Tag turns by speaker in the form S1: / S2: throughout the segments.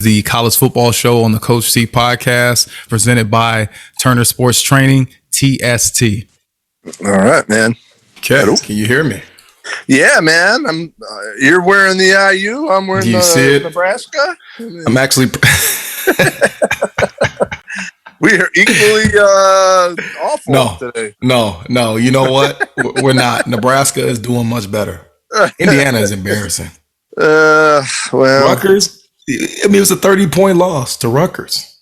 S1: The college football show on the Coach T podcast, presented by Turner Sports Training, TST.
S2: All right, man.
S3: Okay, can you hear me?
S2: Yeah, man. You're wearing the IU. I'm wearing the Nebraska.
S3: I'm actually.
S2: We are equally awful today.
S3: No. You know what? We're not. Nebraska is doing much better. Indiana is embarrassing. Rutgers. I mean, it was a 30-point loss to Rutgers.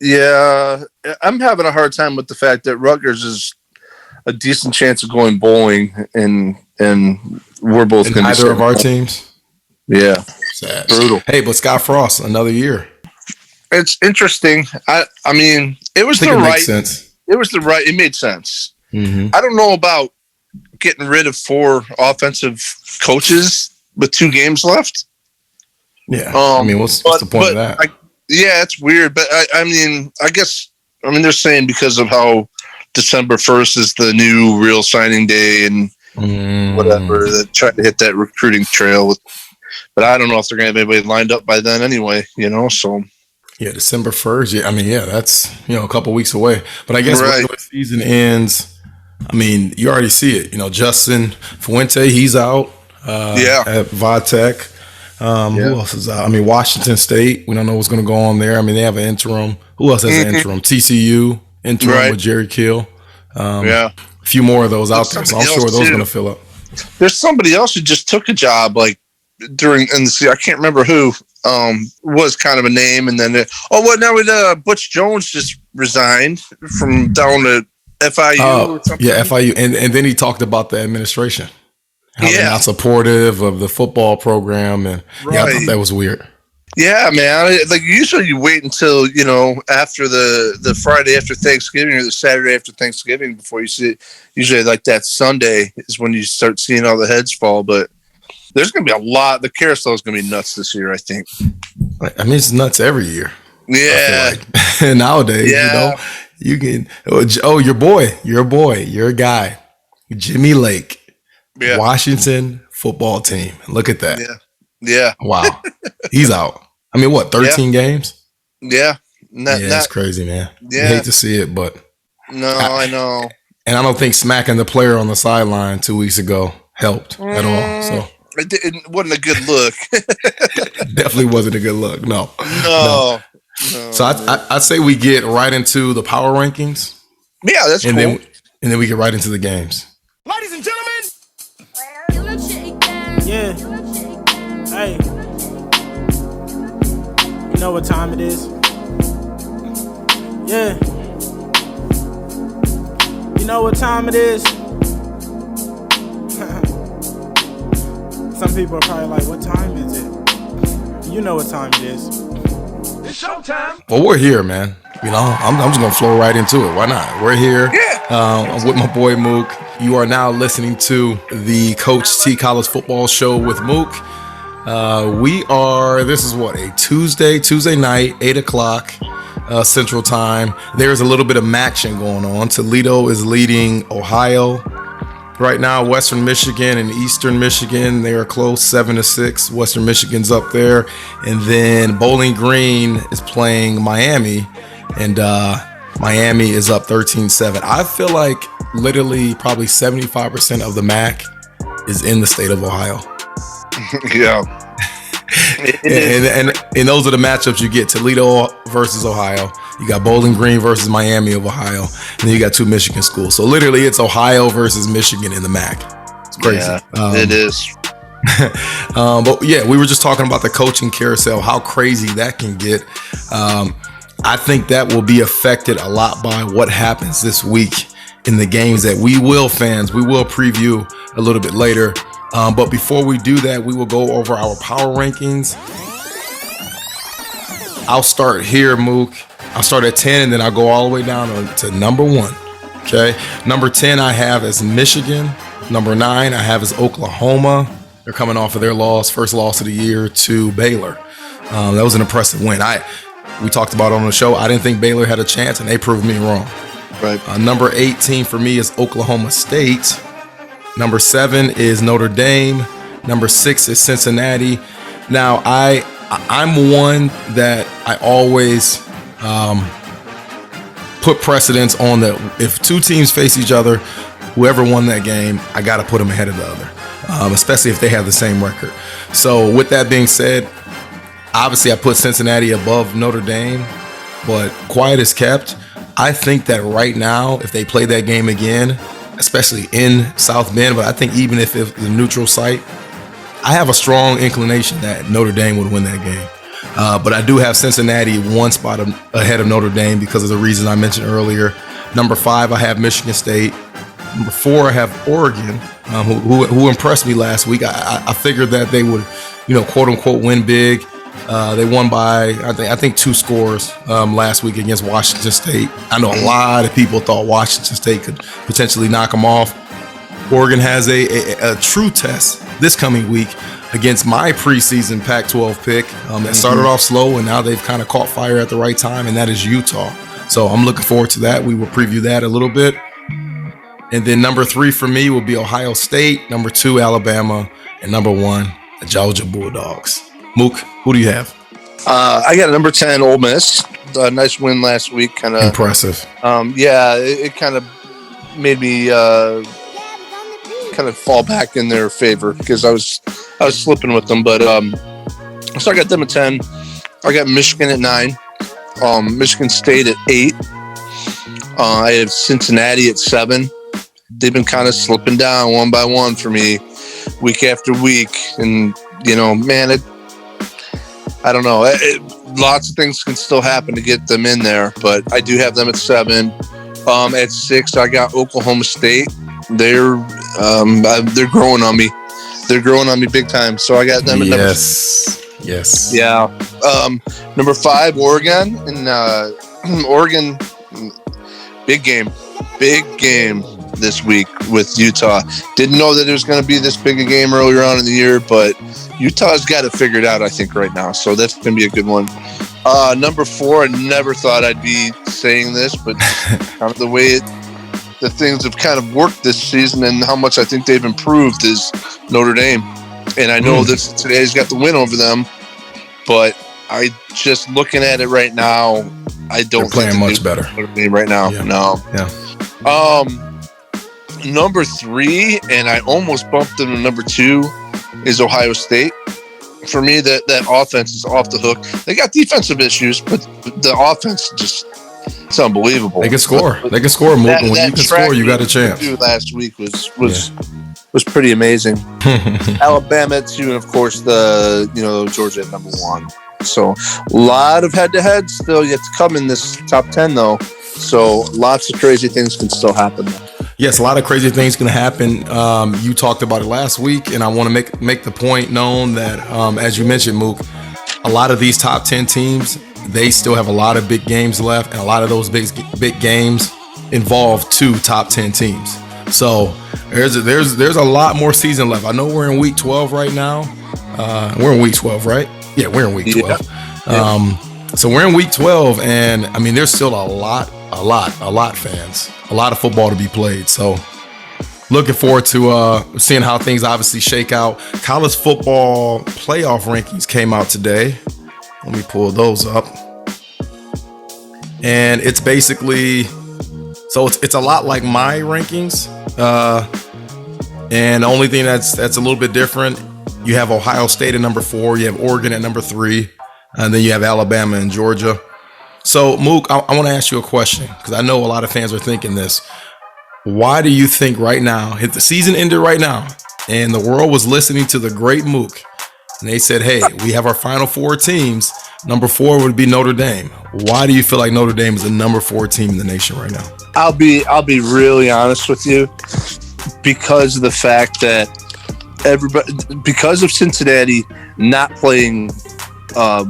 S2: Yeah, I'm having a hard time with the fact that Rutgers is a decent chance of going bowling, and we're both going to
S3: either of our teams.
S2: Yeah,
S3: sad,
S2: brutal.
S3: Hey, but Scott Frost, another year.
S2: It's interesting. I mean, it was the right sense. It was the right. It made sense.
S3: Mm-hmm.
S2: I don't know about getting rid of 4 offensive coaches with 2 games left.
S3: Yeah, I mean, what's the point of that?
S2: Yeah, it's weird, but I mean, they're saying because of how December 1st is the new real signing day and whatever, that trying to hit that recruiting trail but I don't know if they're going to have anybody lined up by then anyway, so.
S3: Yeah, December 1st. Yeah, I mean, yeah, that's, a couple weeks away. But I guess when the season ends, I mean, you already see it. Justin Fuente, he's out at Vatech. Who else is out? I mean, Washington State. We don't know what's going to go on there. I mean, they have an interim. Who else has an interim? TCU interim with Jerry Kill. A few more of those out there. So I'm sure those are going to fill up.
S2: There's somebody else who just took a job I can't remember who was kind of a name, and then now Butch Jones just resigned from down to FIU or something.
S3: Yeah, FIU, and then he talked about the administration. How they're not supportive of the football program, and I thought that was weird.
S2: Yeah, man. Usually you wait until after the Friday after Thanksgiving or the Saturday after Thanksgiving before you see it. Usually, that Sunday is when you start seeing all the heads fall. But there's going to be a lot. The carousel is going to be nuts this year, I think.
S3: I mean, it's nuts every year.
S2: Yeah.
S3: Nowadays, you can. Your guy, Jimmy Lake.
S2: Yeah.
S3: Washington football team. Look at that.
S2: Yeah.
S3: Wow. He's out. I mean, 13 games?
S2: Yeah.
S3: It's crazy, man.
S2: Yeah.
S3: I hate to see it, but.
S2: No, I know.
S3: And I don't think smacking the player on the sideline 2 weeks ago helped at all. So
S2: it wasn't a good look.
S3: Definitely wasn't a good look. No. So I'd say we get right into the power rankings.
S2: Yeah, that's cool.
S3: And then we get right into the games.
S4: Ladies and gentlemen. Yeah. Hey. You know what time it is? Yeah. You know what time it is? Some people are probably like, what time is it? You know what time it is. It's showtime.
S3: Well, we're here, man. I'm just going to flow right into it. Why not? We're here.
S2: Yeah.
S3: I'm with my boy Mook. You are now listening to the Coach T College Football Show with Mook. This is a Tuesday night, 8 o'clock Central Time. There's a little bit of action going on. Toledo is leading Ohio right now. Western Michigan and Eastern Michigan, they are close, 7-6. Western Michigan's up there. And then Bowling Green is playing Miami, and Miami is up 13-7. I feel like literally probably 75% of the MAC is in the state of Ohio.
S2: Yeah.
S3: and those are the matchups you get. Toledo versus Ohio. You got Bowling Green versus Miami of Ohio. And then you got 2 Michigan schools. So literally it's Ohio versus Michigan in the MAC. It's crazy.
S2: Yeah, it is.
S3: But yeah, we were just talking about the coaching carousel, how crazy that can get. I think that will be affected a lot by what happens this week in the games that we will preview a little bit later. But before we do that, we will go over our power rankings. I'll start here, Mook. I'll start at 10 and then I'll go all the way down to number 1. Okay. Number 10 I have as Michigan. Number 9 I have as Oklahoma. They're coming off of their first loss of the year to Baylor. That was an impressive win. We talked about it on the show. I didn't think Baylor had a chance, and they proved me wrong.
S2: Right.
S3: Number 18 for me is Oklahoma State. Number 7 is Notre Dame. Number 6 is Cincinnati. Now, I'm one that I always put precedence on that. If two teams face each other, whoever won that game, I got to put them ahead of the other, especially if they have the same record. So with that being said, obviously I put Cincinnati above Notre Dame, but quiet is kept. I think that right now, if they play that game again, especially in South Bend, but I think even if it's a neutral site, I have a strong inclination that Notre Dame would win that game. But I do have Cincinnati one spot ahead of Notre Dame because of the reason I mentioned earlier. Number 5, I have Michigan State. Number 4, I have Oregon, who impressed me last week. I figured that they would, quote unquote, win big. They won by I think 2 scores last week against Washington State. I know a lot of people thought Washington State could potentially knock them off. Oregon has a true test this coming week against my preseason Pac-12 pick that started off slow, and now they've kind of caught fire at the right time, and that is Utah. So I'm looking forward to that. We will preview that a little bit. And then number 3 for me will be Ohio State, number 2, Alabama, and number 1, the Georgia Bulldogs. Mook, who do you have?
S2: I got a number 10, Ole Miss. A nice win last week. Kind of
S3: impressive.
S2: It kind of made me kind of fall back in their favor because I was slipping with them. But so I got them at 10. I got Michigan at 9. Michigan State at 8. I have Cincinnati at 7. They've been kind of slipping down one by one for me week after week. And, man, I don't know. Lots of things can still happen to get them in there, but I do have them at 7. At 6, I got Oklahoma State. They're growing on me. They're growing on me big time. So I got them at number 6.
S3: Yes.
S2: Yeah. Number 5, Oregon. And Oregon, big game this week with Utah. Didn't know that it was going to be this big a game earlier on in the year, but Utah's got it figured out, I think, right now. So that's going to be a good one. Number 4, I never thought I'd be saying this, but kind of the way the things have kind of worked this season and how much I think they've improved is Notre Dame. And I know that today's got the win over them, but I just looking at it right now, I don't
S3: think they're playing much better
S2: Notre Dame right now.
S3: Yeah.
S2: No.
S3: Yeah.
S2: Number 3, and I almost bumped them to number 2, is Ohio State. For me, that offense is off the hook. They got defensive issues, but the offense it's unbelievable.
S3: They can score. They can score more. When you can score, you got a chance.
S2: Last week was pretty amazing. Alabama at 2, and of course Georgia at number 1. So a lot of head-to-head still yet to come in this top 10, though. So lots of crazy things can still happen.
S3: Yes, a lot of crazy things can happen. You talked about it last week, and I want to make the point known that, as you mentioned, Mook, a lot of these top 10 teams, they still have a lot of big games left, and a lot of those big games involve 2 top 10 teams. So there's a lot more season left. I know we're in week 12 right now. We're in week 12, right? Yeah, we're in week 12.
S2: Yeah.
S3: So we're in week 12, and I mean, there's still a lot, fans. A lot of football to be played. So looking forward to seeing how things obviously shake out. College football playoff rankings came out today. Let me pull those up. And it's basically, so it's a lot like my rankings. And the only thing that's a little bit different, you have Ohio State at number 4, you have Oregon at number 3, and then you have Alabama and Georgia. So, Mook, I want to ask you a question because I know a lot of fans are thinking this. Why do you think right now, if the season ended right now and the world was listening to the great Mook and they said, hey, we have our final 4 teams, number 4 would be Notre Dame. Why do you feel like Notre Dame is the number 4 team in the nation right now?
S2: I'll be really honest with you, because of the fact that because of Cincinnati not playing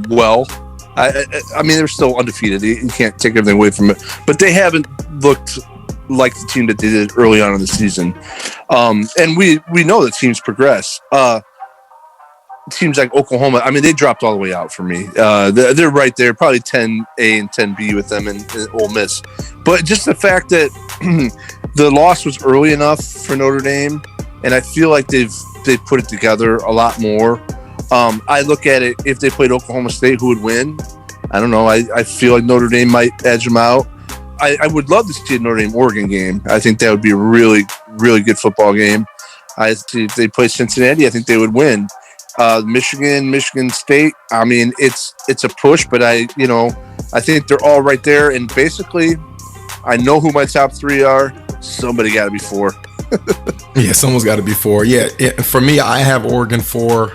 S2: well. I mean, they're still undefeated. You can't take everything away from it, but they haven't looked like the team that they did early on in the season. And we know that teams progress. Teams like Oklahoma, I mean, they dropped all the way out for me. They're right there, probably 10A and 10B with them and Ole Miss. But just the fact that the loss was early enough for Notre Dame, and I feel like they've put it together a lot more. I look at it, if they played Oklahoma State, who would win? I don't know. I feel like Notre Dame might edge them out. I would love to see a Notre Dame-Oregon game. I think that would be a really, really good football game. If they play Cincinnati, I think they would win. Michigan State, I mean, it's a push, but I think they're all right there. And basically, I know who my top three are. Somebody got to be 4.
S3: Yeah, someone's got to be 4. Yeah, for me, I have Oregon 4.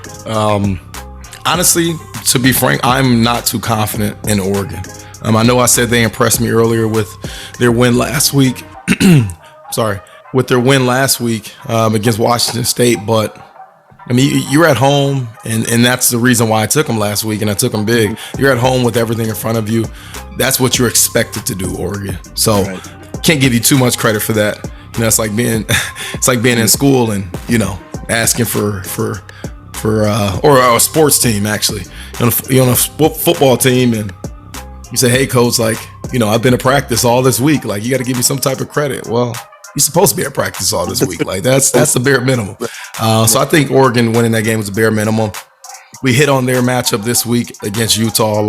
S3: Honestly, to be frank, I'm not too confident in Oregon. I know I said they impressed me earlier with their win last week. With their win last week against Washington State, but I mean, you're at home, and that's the reason why I took them last week, and I took them big. You're at home with everything in front of you. That's what you're expected to do, Oregon. So can't give you too much credit for that. It's like being in school and asking for a sports team. Actually, you're on a football team, and you say, "Hey, coach, I've been to practice all this week. Like, you got to give me some type of credit." Well, you're supposed to be at practice all this week. Like, that's the bare minimum. So I think Oregon winning that game was the bare minimum. We hit on their matchup this week against Utah.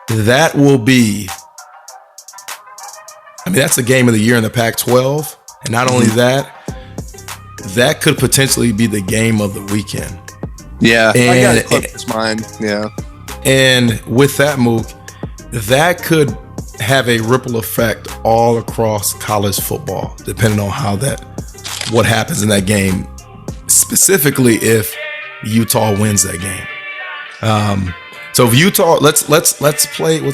S3: That will be, that's the game of the year in the Pac-12. And not only that could potentially be the game of the weekend.
S2: Yeah, I got it clipped as mine. Yeah.
S3: And with that, Mook, that could have a ripple effect all across college football, depending on what happens in that game, specifically if Utah wins that game. So if Utah, let's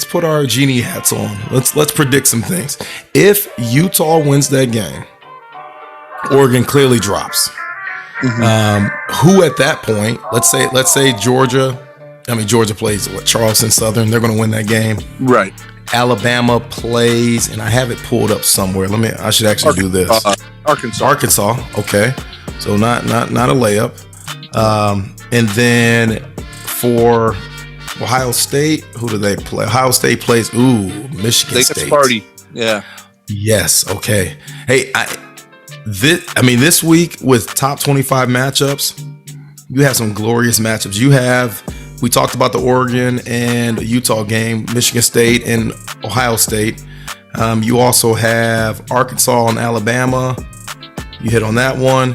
S3: put our genie hats on. Let's predict some things. If Utah wins that game, Oregon clearly drops. Who at that point? Let's say Georgia. Georgia plays Charleston Southern. They're going to win that game.
S2: Right.
S3: Alabama plays, and I have it pulled up somewhere. I should actually do this. Arkansas. Okay. So not a layup. And then for Ohio State, who do they play? Ohio State plays Michigan State.
S2: They get Sparty. Yeah.
S3: Yes. Okay. Hey, this week with top 25 matchups, you have some glorious matchups. We talked about the Oregon and Utah game, Michigan State and Ohio State. You also have Arkansas and Alabama. You hit on that one.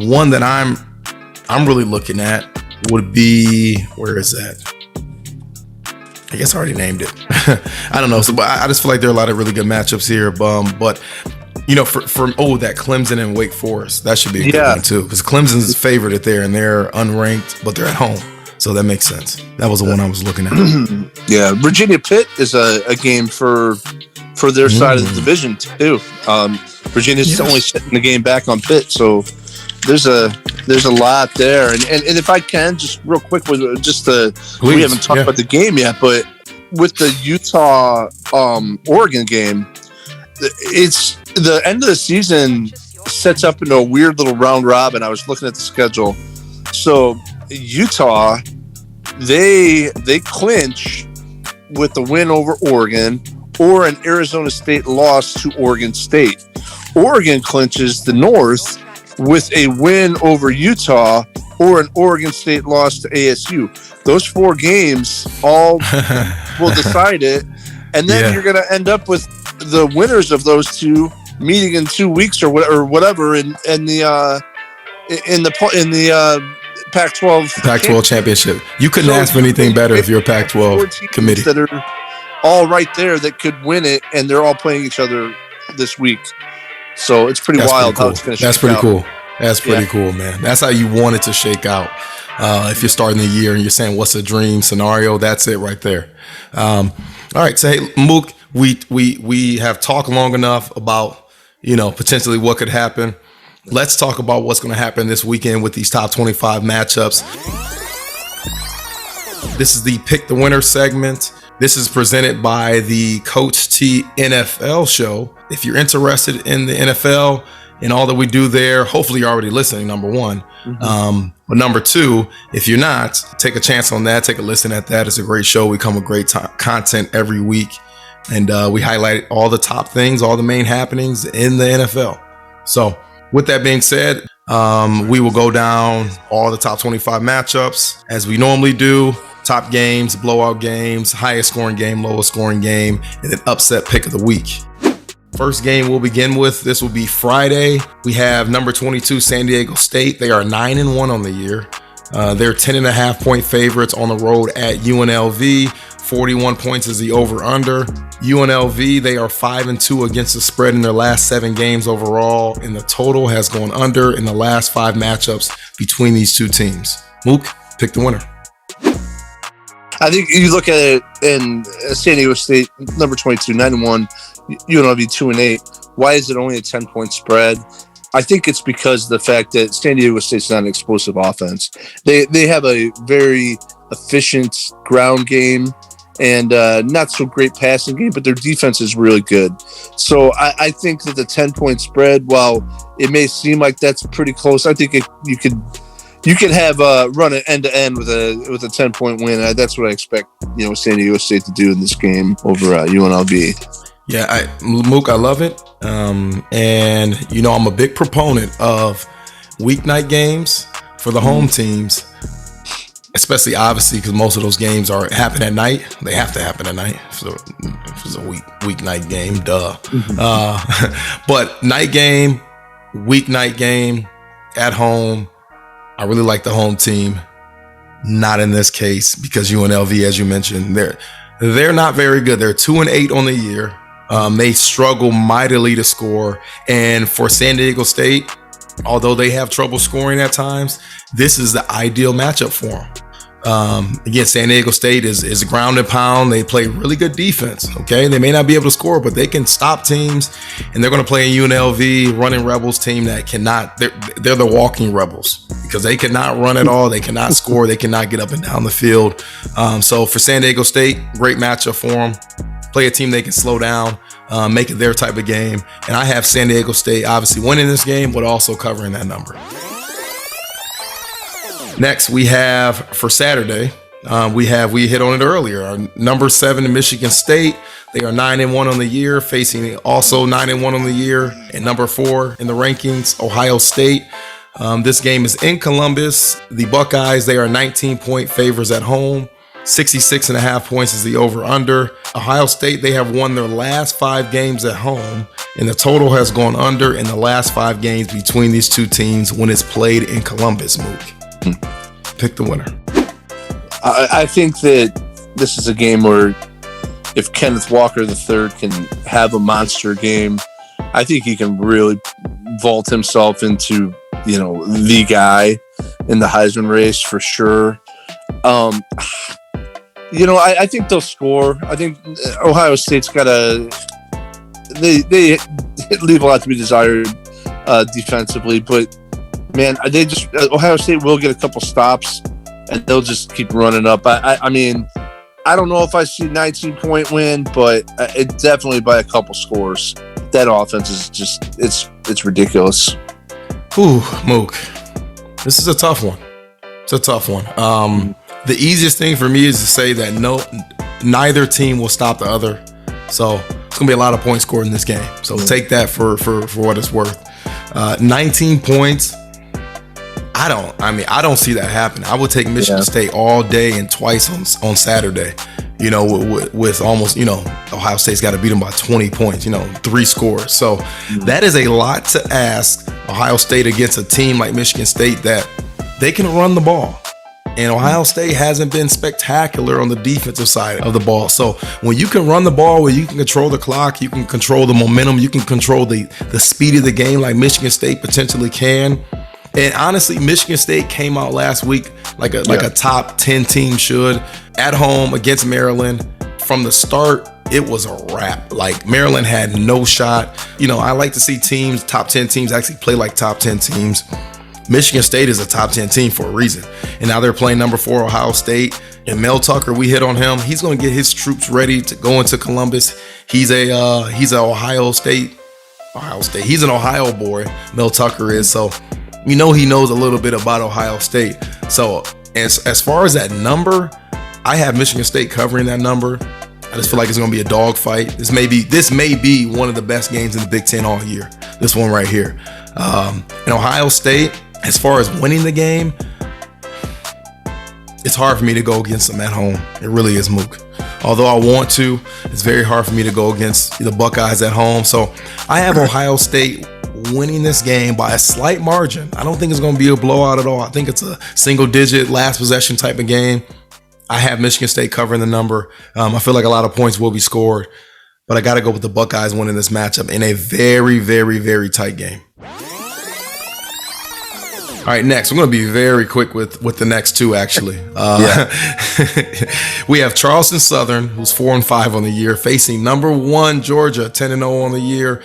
S3: One that I'm really looking at would be, where is that? I guess I already named it. I don't know. So, but I just feel like there are a lot of really good matchups here. But that Clemson and Wake Forest, that should be a good one too, because Clemson's favored there and they're unranked, but they're at home. So that makes sense. That was the one I was looking at.
S2: Yeah, Virginia Pitt is a game for their side of the division too. Virginia's only setting the game back on Pitt, so there's a lot there. And if I can, just real quick, we haven't talked about the game yet, but with the Utah Oregon game, it's the end of the season sets up into a weird little round robin. I was looking at the schedule, so Utah, they clinch with the win over Oregon or an Arizona State loss to Oregon State. Oregon clinches the North with a win over Utah or an Oregon State loss to ASU. Those 4 games all will decide it, and then you're going to end up with the winners of those 2 meeting in 2 weeks or whatever in the Pac-12
S3: championship. You couldn't ask for anything better if you're a Pac-12 committee.
S2: That are all right there that could win it, and they're all playing each other this week. So it's pretty wild how it's going to shake out.
S3: That's pretty cool. That's pretty cool, man. That's how you want it to shake out. If you're starting the year and you're saying what's a dream scenario, that's it right there. All right. So, hey, Mook, we have talked long enough about, potentially what could happen. Let's talk about what's going to happen this weekend with these top 25 matchups. This is the Pick the Winner segment. This is presented by the Coach T NFL Show. If you're interested in the NFL and all that we do there, hopefully you're already listening, number one. But number two, if you're not, take a chance on that. Take a listen at that. It's a great show. We come with great content every week. And we highlight all the top things, all the main happenings in the NFL. So With that being said, we will go down all the top 25 matchups as we normally do. Top games, blowout games, highest scoring game, lowest scoring game, and then upset pick of the week. First game we'll begin with, this will be Friday. We have number 22 San Diego State. They are 9-1 on the year. They're 10.5 point favorites on the road at UNLV. 41 points is the over-under. UNLV, they are 5-2 against the spread in their last 7 games overall, and the total has gone under in the last 5 matchups between these two teams. Mook, pick the winner.
S2: I think you look at it in San Diego State, number 22, 9-1, UNLV 2-8. Why is it only a 10-point spread? I think it's because of the fact that San Diego State's not an explosive offense. They have a very efficient ground game and not so great passing game, but their defense is really good. So I think that the 10-point spread, while it may seem like that's pretty close, I think you could have run it end to end with a 10-point win. That's what I expect, San Diego State to do in this game over UNLV.
S3: Yeah, Mook, I love it. And I'm a big proponent of weeknight games for the home teams, especially obviously because most of those games happen at night. They have to happen at night. So if it's a weeknight game, duh. But night game, weeknight game at home. I really like the home team. Not in this case because UNLV, as you mentioned, they're not very good. They're 2-8 on the year. They struggle mightily to score. And for San Diego State, although they have trouble scoring at times, this is the ideal matchup for them. Again, San Diego State is a ground and pound. They play really good defense. Okay, they may not be able to score, but they can stop teams, and they're going to play a UNLV running Rebels team that cannot. They're the walking Rebels because they cannot run at all. They cannot score. They cannot get up and down the field. So for San Diego State, great matchup for them. Play a team they can slow down, make it their type of game, and I have San Diego State obviously winning this game, but also covering that number. Next, we have for Saturday, we hit on it earlier, our number 7 Michigan State. They are 9-1 on the year, facing also 9-1 on the year, and number 4 in the rankings, Ohio State. This game is in Columbus. The Buckeyes, they are 19-point favorites at home. 66.5 points is the over-under. Ohio State, they have won their last 5 games at home, and the total has gone under in the last 5 games between these two teams when it's played in Columbus, Mook. Pick the winner.
S2: I think that this is a game where if Kenneth Walker III can have a monster game, I think he can really vault himself into, the guy in the Heisman race for sure. I think they'll score. I think Ohio State's got they leave a lot to be desired defensively, but man, Ohio State will get a couple stops and they'll just keep running up. I mean, I don't know if I see 19-point win, but it definitely by a couple scores. That offense is just, it's ridiculous.
S3: Ooh, Mook. This is a tough one. It's a tough one. The easiest thing for me is to say that neither team will stop the other. So it's gonna be a lot of points scored in this game. So take that for what it's worth. 19 points. I don't see that happen. I would take Michigan State all day and twice on Saturday. With almost, Ohio State's got to beat them by 20 points, 3 scores. So that is a lot to ask Ohio State against a team like Michigan State that they can run the ball. And Ohio State hasn't been spectacular on the defensive side of the ball. So when you can run the ball, where you can control the clock, you can control the momentum, you can control the speed of the game like Michigan State potentially can. And honestly, Michigan State came out last week like a top 10 team should at home against Maryland. From the start, it was a wrap. Like Maryland had no shot. I like to see top 10 teams actually play like top 10 teams. Michigan State is a top 10 team for a reason. And now they're playing number 4 Ohio State. And Mel Tucker, we hit on him. He's going to get his troops ready to go into Columbus. He's an Ohio State. He's an Ohio boy. Mel Tucker is. So he knows a little bit about Ohio State. So as far as that number, I have Michigan State covering that number. I just feel like it's going to be a dogfight. This may be one of the best games in the Big Ten all year. This one right here. In Ohio State, as far as winning the game, it's hard for me to go against them at home. It really is, Mook. Although I want to, it's very hard for me to go against the Buckeyes at home. So I have Ohio State winning this game by a slight margin. I don't think it's going to be a blowout at all. I think it's a single-digit last possession type of game. I have Michigan State covering the number. I feel like a lot of points will be scored, but I got to go with the Buckeyes winning this matchup in a very, very, very tight game. All right, next, we're going to be very quick with the next two, actually. We have Charleston Southern, who's 4-5 on the year, facing number 1 Georgia, 10-0 on the year.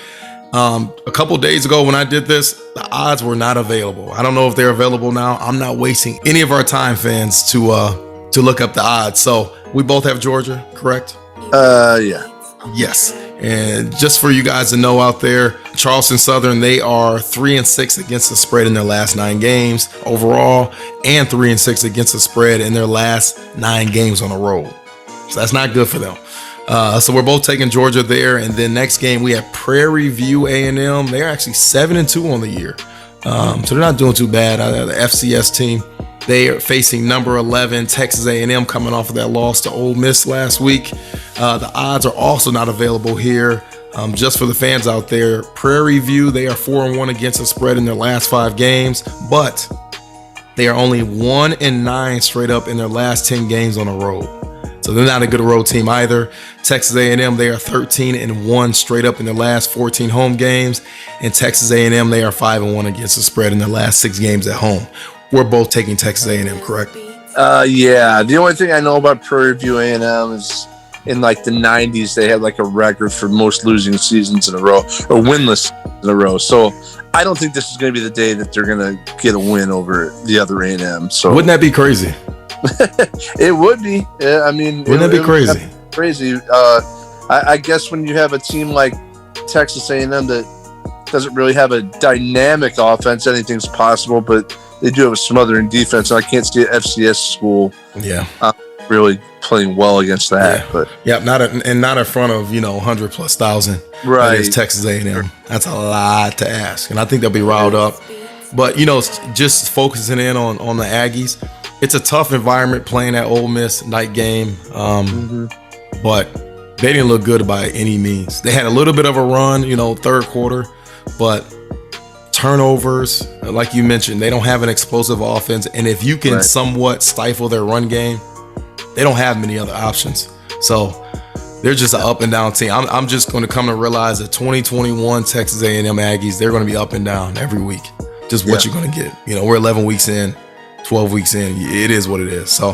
S3: A couple days ago when I did this, the odds were not available. I don't know if they're available now. I'm not wasting any of our time, fans, to look up the odds. So we both have Georgia, correct?
S2: Yeah.
S3: Yes. And just for you guys to know out there, Charleston Southern, they are 3-6 against the spread in their last 9 games overall, and 3-6 against the spread in their last 9 games on the road. So that's not good for them. So we're both taking Georgia there. And then next game, we have Prairie View A&M. They're actually 7-2 on the year. So they're not doing too bad. The FCS team, they are facing number 11 Texas A&M, coming off of that loss to Ole Miss last week. The odds are also not available here. Just for the fans out there, Prairie View, they are 4-1 against the spread in their last 5 games, but they are only 1-9 straight up in their last 10 games on the road. So they're not a good road team either. Texas A&M, they are 13-1 straight up in their last 14 home games. And Texas A&M, they are 5-1 against the spread in their last 6 games at home. We're both taking Texas A&M, correct?
S2: Yeah. The only thing I know about Prairie View A&M is in like the 90s, they had like a record for most losing seasons in a row or winless in a row. So I don't think this is going to be the day that they're going to get a win over the other A&M. So
S3: wouldn't that be crazy?
S2: It would be. I mean,
S3: wouldn't that be crazy?
S2: Crazy. I guess when you have a team like Texas A&M that doesn't really have a dynamic offense, anything's possible, but they do have a smothering defense. And I can't see an FCS school really playing well against that.
S3: Yeah.
S2: But
S3: not in front of 100,000+.
S2: Right.
S3: That is Texas A&M. That's a lot to ask, and I think they'll be riled up. But just focusing in on the Aggies, it's a tough environment playing at Ole Miss night game, but they didn't look good by any means. They had a little bit of a run, third quarter, but turnovers, like you mentioned, they don't have an explosive offense, and if you can somewhat stifle their run game, they don't have many other options. So they're just an up and down team. I'm just going to come to realize that 2021 Texas A&M Aggies, they're going to be up and down every week. Just what you're going to get. We're 11 weeks in, 12 weeks in. It is what it is. So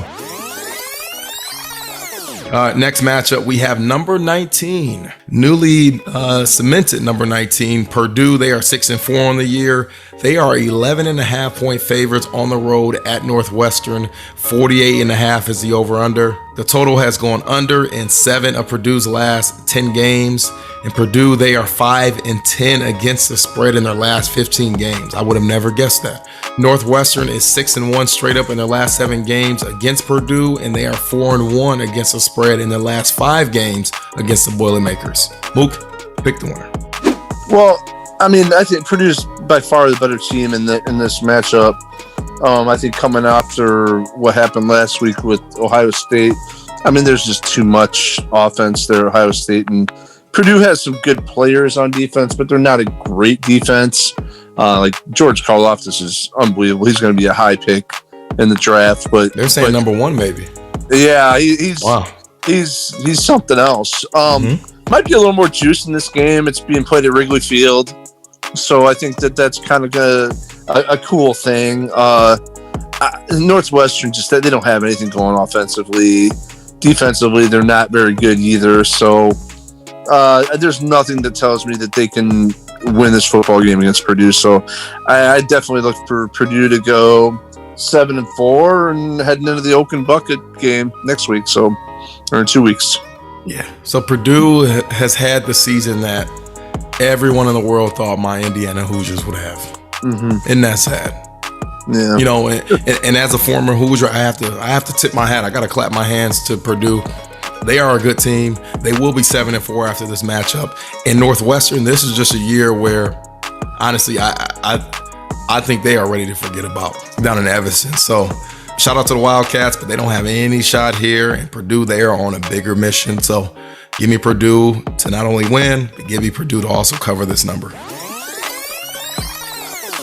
S3: next matchup, we have number 19, newly cemented number 19, Purdue. They are 6-4 on the year. They are 11.5 point favorites on the road at Northwestern. 48.5 is the over-under. The total has gone under in 7 of Purdue's last 10 games. In Purdue, they are 5-10 against the spread in their last 15 games. I would have never guessed that. Northwestern is 6-1 straight up in their last 7 games against Purdue, and they are 4-1 against the spread in their last 5 games against the Boilermakers. Mook, pick the winner.
S2: Well, I mean, I think Purdue's by far the better team in this matchup. I think coming after what happened last week with Ohio State, I mean, there's just too much offense there, Ohio State, and Purdue has some good players on defense, but they're not a great defense. Like George Karlaftis is unbelievable. He's going to be a high pick in the draft, but
S3: they're saying number 1 maybe.
S2: Yeah, he's something else. Might be a little more juice in this game. It's being played at Wrigley Field, so I think that's kind of a cool thing. Northwestern they don't have anything going offensively. Defensively, they're not very good either. So there's nothing that tells me that they can win this football game against Purdue. So I definitely look for Purdue to go 7-4 and heading into the Oaken Bucket game next week. So, or in 2 weeks.
S3: Yeah. So Purdue has had the season that everyone in the world thought my Indiana Hoosiers would have. Isn't that sad?
S2: Yeah.
S3: And as a former Hoosier, I have to tip my hat. I got to clap my hands to Purdue. They are a good team. They will be 7-4 after this matchup. In Northwestern, this is just a year where honestly, I think they are ready to forget about down in Evanston. So shout out to the Wildcats, but they don't have any shot here. And Purdue, they are on a bigger mission. So give me Purdue to not only win, but give me Purdue to also cover this number.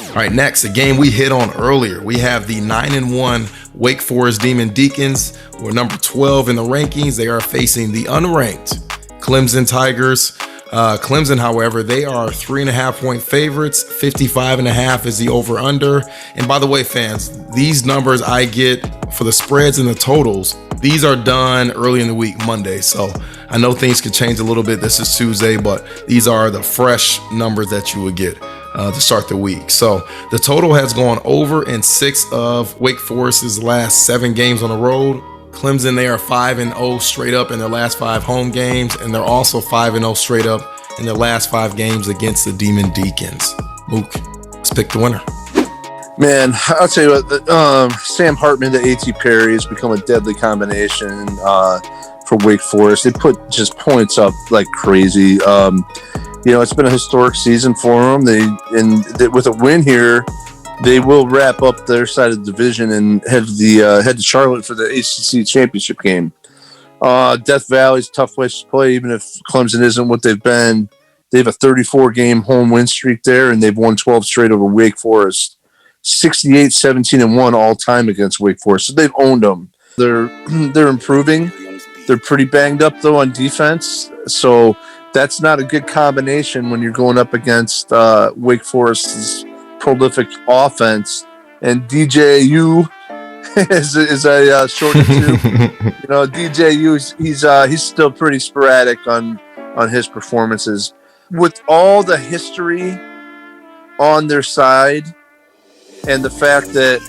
S3: All right, next, a game we hit on earlier. We have the 9-1 Wake Forest Demon Deacons. We're number 12 in the rankings. They are facing the unranked Clemson Tigers. Clemson, however, they are 3.5-point favorites. 55.5 is the over-under. And by the way, fans, these numbers I get for the spreads and the totals, these are done early in the week, Monday. So I know things could change a little bit. This is Tuesday, but these are the fresh numbers that you would get to start the week. So the total has gone over in 6 of Wake Forest's last 7 games on the road. Clemson, they are 5-0 straight up in their last 5 home games, and they're also 5-0 straight up in their last 5 games against the Demon Deacons. Mook, let's pick the winner.
S2: Man, I'll tell you what, Sam Hartman to A.T. Perry has become a deadly combination for Wake Forest. They put just points up like crazy. It's been a historic season for them. With a win here, they will wrap up their side of the division and head to Charlotte for the ACC championship game. Death Valley's a tough place to play, even if Clemson isn't what they've been. They have a 34-game home win streak there, and they've won 12 straight over Wake Forest. 68-17-1 all time against Wake Forest. So they've owned them. They're improving. They're pretty banged up though on defense. So that's not a good combination when you're going up against Wake Forest's prolific offense. And DJU is a shortened to. DJU, he's still pretty sporadic on his performances. With all the history on their side, and the fact that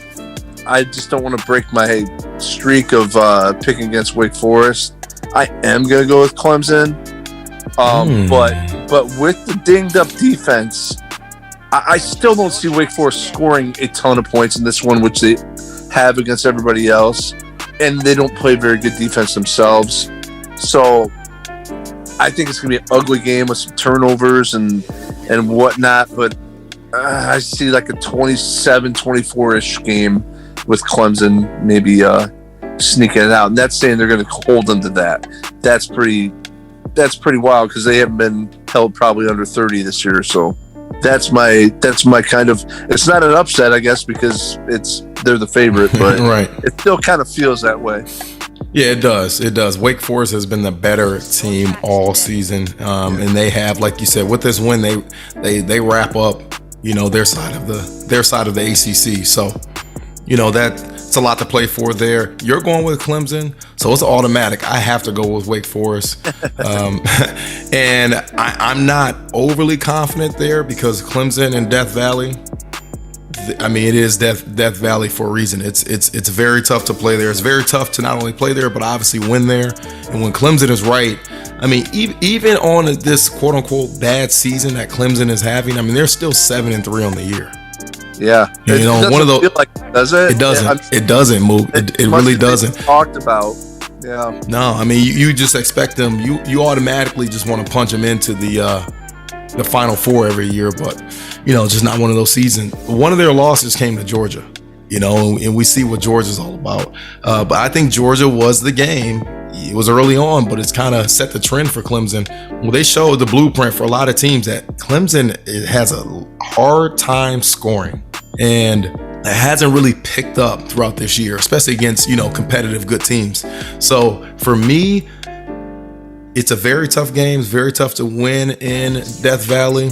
S2: I just don't want to break my streak of picking against Wake Forest, I am going to go with Clemson. But with the dinged up defense, I still don't see Wake Forest scoring a ton of points in this one, which they have against everybody else. And they don't play very good defense themselves. So I think it's going to be an ugly game with some turnovers and whatnot. But I see like a 27-24-ish game with Clemson maybe sneaking it out. And that's saying they're going to hold them to that. That's pretty wild because they haven't been held probably under 30 this year. So that's my kind of, it's not an upset, I guess, because they're the favorite, but
S3: right. It
S2: still kind of feels that way.
S3: Yeah, it does. Wake Forest has been the better team all season. And they have, like you said, with this win, they wrap up, their side of the ACC. So, that's a lot to play for there. You're going with Clemson, so it's automatic. I have to go with Wake Forest. And I'm not overly confident there because Clemson and Death Valley, it is Death Valley for a reason. It's very tough to play there. It's very tough to not only play there, but obviously win there. And when Clemson is right, even on this quote unquote bad season that Clemson is having, they're still 7-3 on the year.
S2: Yeah,
S3: one of those.
S2: Feel like, does it?
S3: It doesn't. It doesn't move. It really doesn't.
S2: Talked about. Yeah.
S3: No, you just expect them. You automatically just want to punch them into the Final Four every year, but just not one of those seasons. One of their losses came to Georgia, and we see what Georgia's all about. But I think Georgia was the game. It was early on, but it's kind of set the trend for Clemson. Well, they showed the blueprint for a lot of teams that Clemson has a hard time scoring, and it hasn't really picked up throughout this year, especially against competitive good teams. So for me, it's a very tough game. It's very tough to win in Death Valley.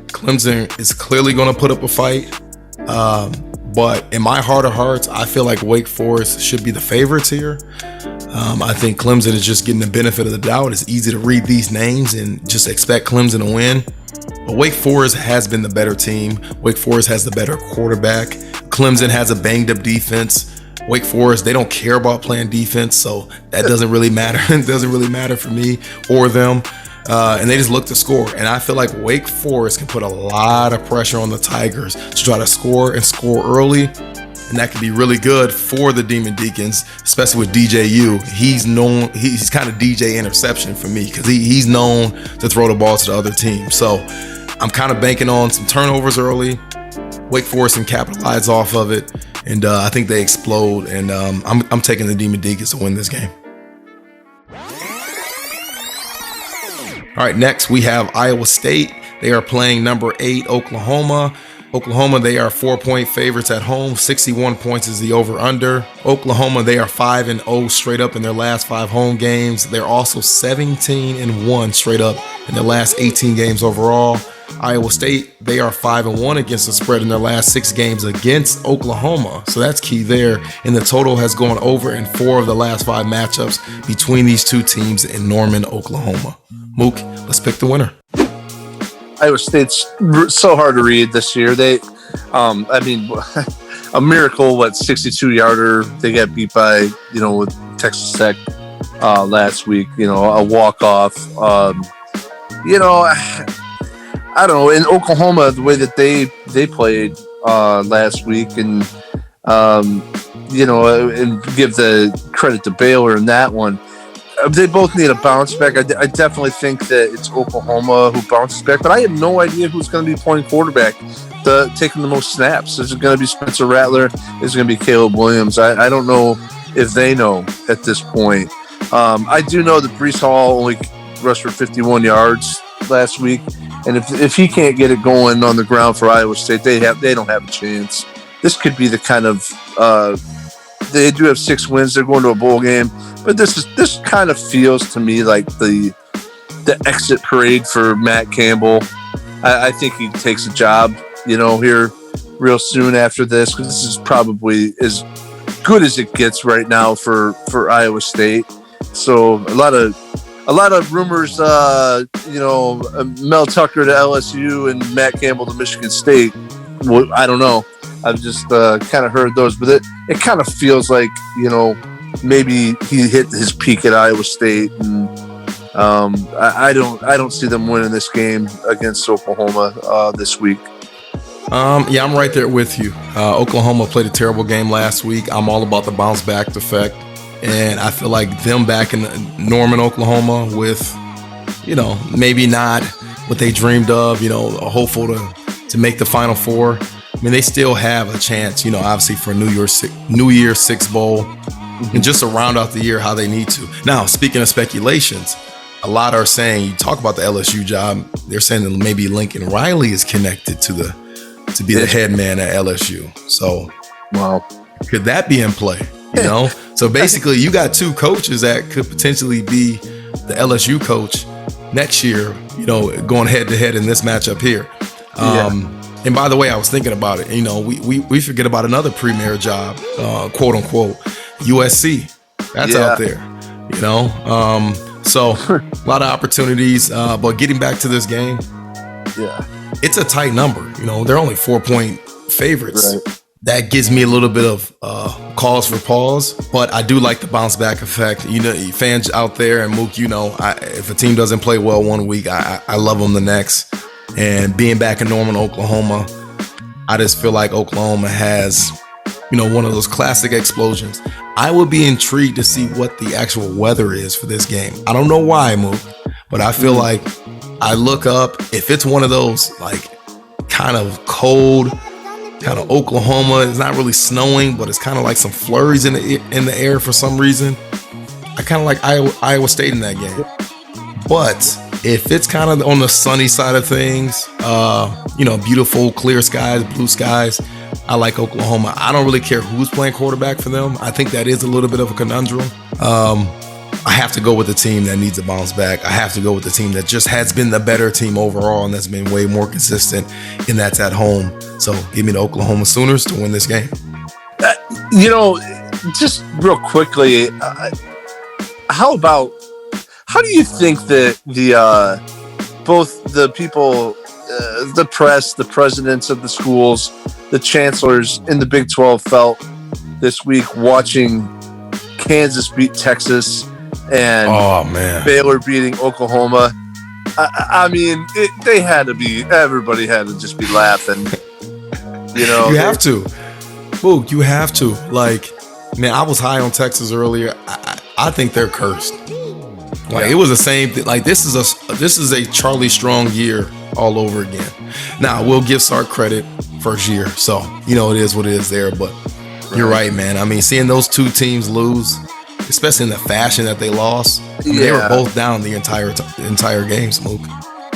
S3: Clemson is clearly going to put up a fight. But in my heart of hearts, I feel like Wake Forest should be the favorites here. I think Clemson is just getting the benefit of the doubt. It's easy to read these names and just expect Clemson to win. But Wake Forest has been the better team. Wake Forest has the better quarterback. Clemson has a banged up defense. Wake Forest, they don't care about playing defense, so that doesn't really matter. It doesn't really matter for me or them. And they just look to score. And I feel like Wake Forest can put a lot of pressure on the Tigers to try to score early. And that could be really good for the Demon Deacons, especially with DJU. He's kind of DJ interception for me because he's known to throw the ball to the other team. So I'm kind of banking on some turnovers early. Wake Forest can capitalize off of it, and I think they explode. And I'm taking the Demon Deacons to win this game. All right, next we have Iowa State. They are playing number 8 Oklahoma. Oklahoma, they are 4-point favorites at home. 61 points is the over-under. Oklahoma, they are 5-0 straight up in their last 5 home games. They're also 17-1 straight up in their last 18 games overall. Iowa State, they are 5-1 against the spread in their last 6 games against Oklahoma. So that's key there. And the total has gone over in 4 of the last 5 matchups between these two teams in Norman, Oklahoma. Mook, let's pick the winner.
S2: Iowa State's so hard to read this year. They, a miracle, 62-yarder. They got beat by, with Texas Tech last week, a walk-off. I don't know. In Oklahoma, the way that they played last week, and and give the credit to Baylor in that one. They both need a bounce back. I definitely think that it's Oklahoma who bounces back, but I have no idea who's going to be playing quarterback, taking the most snaps. Is it going to be Spencer Rattler? Is it going to be Caleb Williams? I don't know if they know at this point. I do know that Breece Hall only rushed for 51 yards last week, and if he can't get it going on the ground for Iowa State, they don't have a chance. This could be the kind of they do have 6 wins. They're going to a bowl game. But this kind of feels to me like the exit parade for Matt Campbell. I think he takes a job, here real soon after this, because this is probably as good as it gets right now for Iowa State. So a lot of rumors, Mel Tucker to LSU and Matt Campbell to Michigan State. Well, I don't know. I've just kind of heard those, but it kind of feels like maybe he hit his peak at Iowa State, and I don't see them winning this game against Oklahoma this week.
S3: Yeah, I'm right there with you. Oklahoma played a terrible game last week. I'm all about the bounce back effect, and I feel like them back in Norman, Oklahoma, with maybe not what they dreamed of. Hopeful to make the Final Four. I mean, they still have a chance. Obviously for New Year's Six Bowl. And just to round out the year how they need to. Now, speaking of speculations, a lot are saying, you talk about the LSU job, they're saying that maybe Lincoln Riley is connected to be the head man at LSU. So,
S2: wow,
S3: could that be in play? So basically, you got 2 coaches that could potentially be the LSU coach next year. Going head to head in this matchup here. And by the way, I was thinking about it. We forget about another premier job, quote unquote. USC, that's out there, so a lot of opportunities, but getting back to this game, it's a tight number. They're only 4-point favorites. Right. That gives me a little bit of cause for pause, but I do like the bounce back effect. Fans out there, and Mook, if a team doesn't play well one week, I love them the next. And being back in Norman, Oklahoma, I just feel like Oklahoma has one of those classic explosions. I would be intrigued to see what the actual weather is for this game. I don't know why, Mook, but I feel like I look up, if it's one of those kind of cold, kind of Oklahoma, it's not really snowing, but it's kind of like some flurries in the air for some reason. I kind of like Iowa State in that game. But if it's kind of on the sunny side of things, beautiful, clear skies, blue skies, I like Oklahoma. I don't really care who's playing quarterback for them. I think that is a little bit of a conundrum. I have to go with the team that needs a bounce back. I have to go with the team that just has been the better team overall and that's been way more consistent, and that's at home. So give me the Oklahoma Sooners to win this game.
S2: Just real quickly, how do you think that both the people, the press, the presidents of the schools, the chancellors in the Big 12 felt this week watching Kansas beat Texas and Baylor beating Oklahoma? They had to be, everybody had to just be laughing. You
S3: have to. Mook, you have to. I was high on Texas earlier. I think they're cursed. Like it was the same thing. Like this is a Charlie Strong year all over again. Now we'll give Sark credit first year, so it is what it is there. But you're right, man. I mean, seeing those two teams lose, especially in the fashion that they lost, they were both down the entire game, Mook.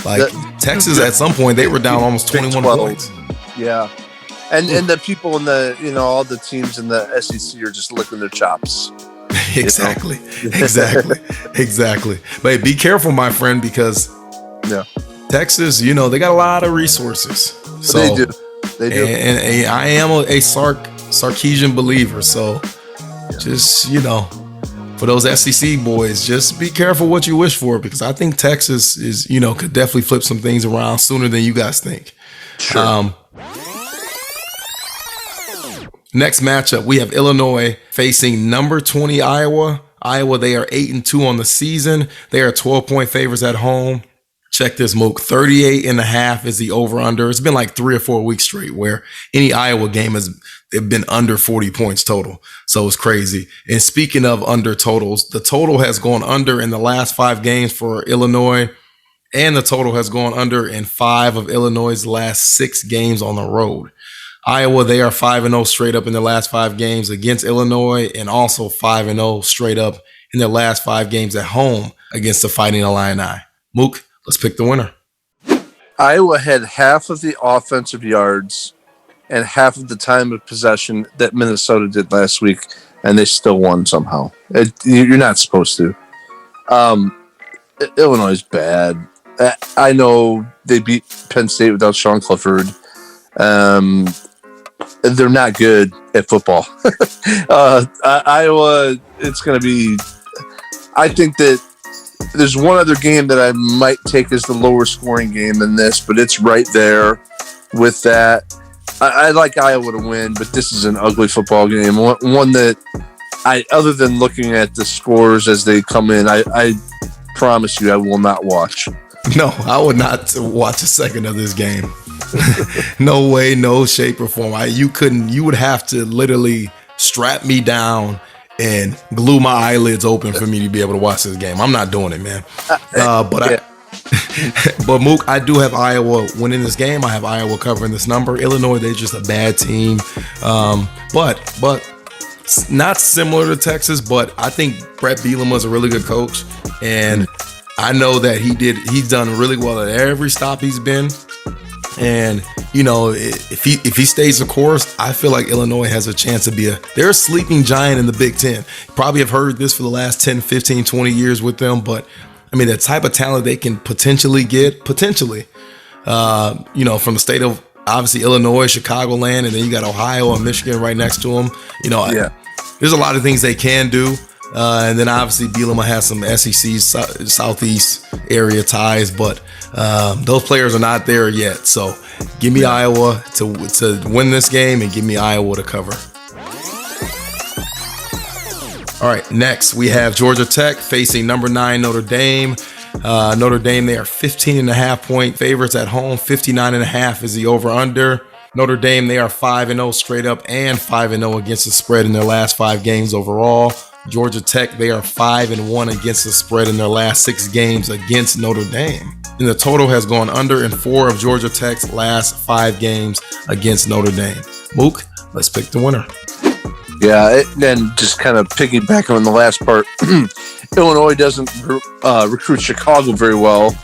S3: Like Texas, at some point, they were down almost 21 points.
S2: Yeah, and the people in the all the teams in the SEC are just licking their chops.
S3: Exactly. But be careful, my friend, because Texas, they got a lot of resources. So
S2: they do.
S3: And I am a Sarkisian believer. So just for those SEC boys, just be careful what you wish for, because I think Texas is could definitely flip some things around sooner than you guys think.
S2: Sure.
S3: Next matchup, we have Illinois facing number 20 Iowa. Iowa, they are 8-2 on the season. They are 12-point favorites at home. Check this, Mook. 38.5 is the over-under. It's been like 3 or 4 weeks straight where any Iowa game they've been under 40 points total. So it's crazy. And speaking of under totals, the total has gone under in the last 5 games for Illinois, and the total has gone under in 5 of Illinois' last 6 games on the road. Iowa, they are 5-0 straight up in their last 5 games against Illinois, and also 5-0 straight up in their last 5 games at home against the Fighting Illini. Mook, let's pick the winner.
S2: Iowa had half of the offensive yards and half of the time of possession that Minnesota did last week, and they still won somehow. You're not supposed to. Illinois is bad. I know they beat Penn State without Sean Clifford. They're not good at football. Iowa, it's going to be... I think that there's one other game that I might take as the lower scoring game than this, but it's right there with that. I like Iowa to win, but this is an ugly football game. One that other than looking at the scores as they come in, I promise you I will not watch.
S3: No, I would not watch a second of this game. No way, no shape or form. You would have to literally strap me down and glue my eyelids open for me to be able to watch this game. I'm not doing it, man. But Mook, I do have Iowa winning this game. I have Iowa covering this number. Illinois, they're just a bad team. But not similar to Texas, but I think Brett Bielema is a really good coach. And I know that he's done really well at every stop he's been. And, if he stays the course, I feel like Illinois has a chance to be they're a sleeping giant in the Big Ten. You probably have heard this for the last 10, 15, 20 years with them. But, I mean, the type of talent they can potentially get, from the state of, obviously, Illinois, Chicagoland, and then you got Ohio and Michigan right next to them. There's a lot of things they can do. And then obviously Bielema has some SEC Southeast area ties, but those players are not there yet. So give me Iowa to win this game, and give me Iowa to cover. All right, next we have Georgia Tech facing number 9 Notre Dame. Notre Dame, they are 15.5-point favorites at home. 59.5 is the over-under. Notre Dame, they are 5-0 straight up and 5-0 against the spread in their last 5 games overall. Georgia Tech, they are 5-1 against the spread in their last 6 games against Notre Dame. And the total has gone under in 4 of Georgia Tech's last 5 games against Notre Dame. Mook, let's pick the winner.
S2: Yeah, and just kind of piggybacking on the last part, Illinois doesn't recruit Chicago very well,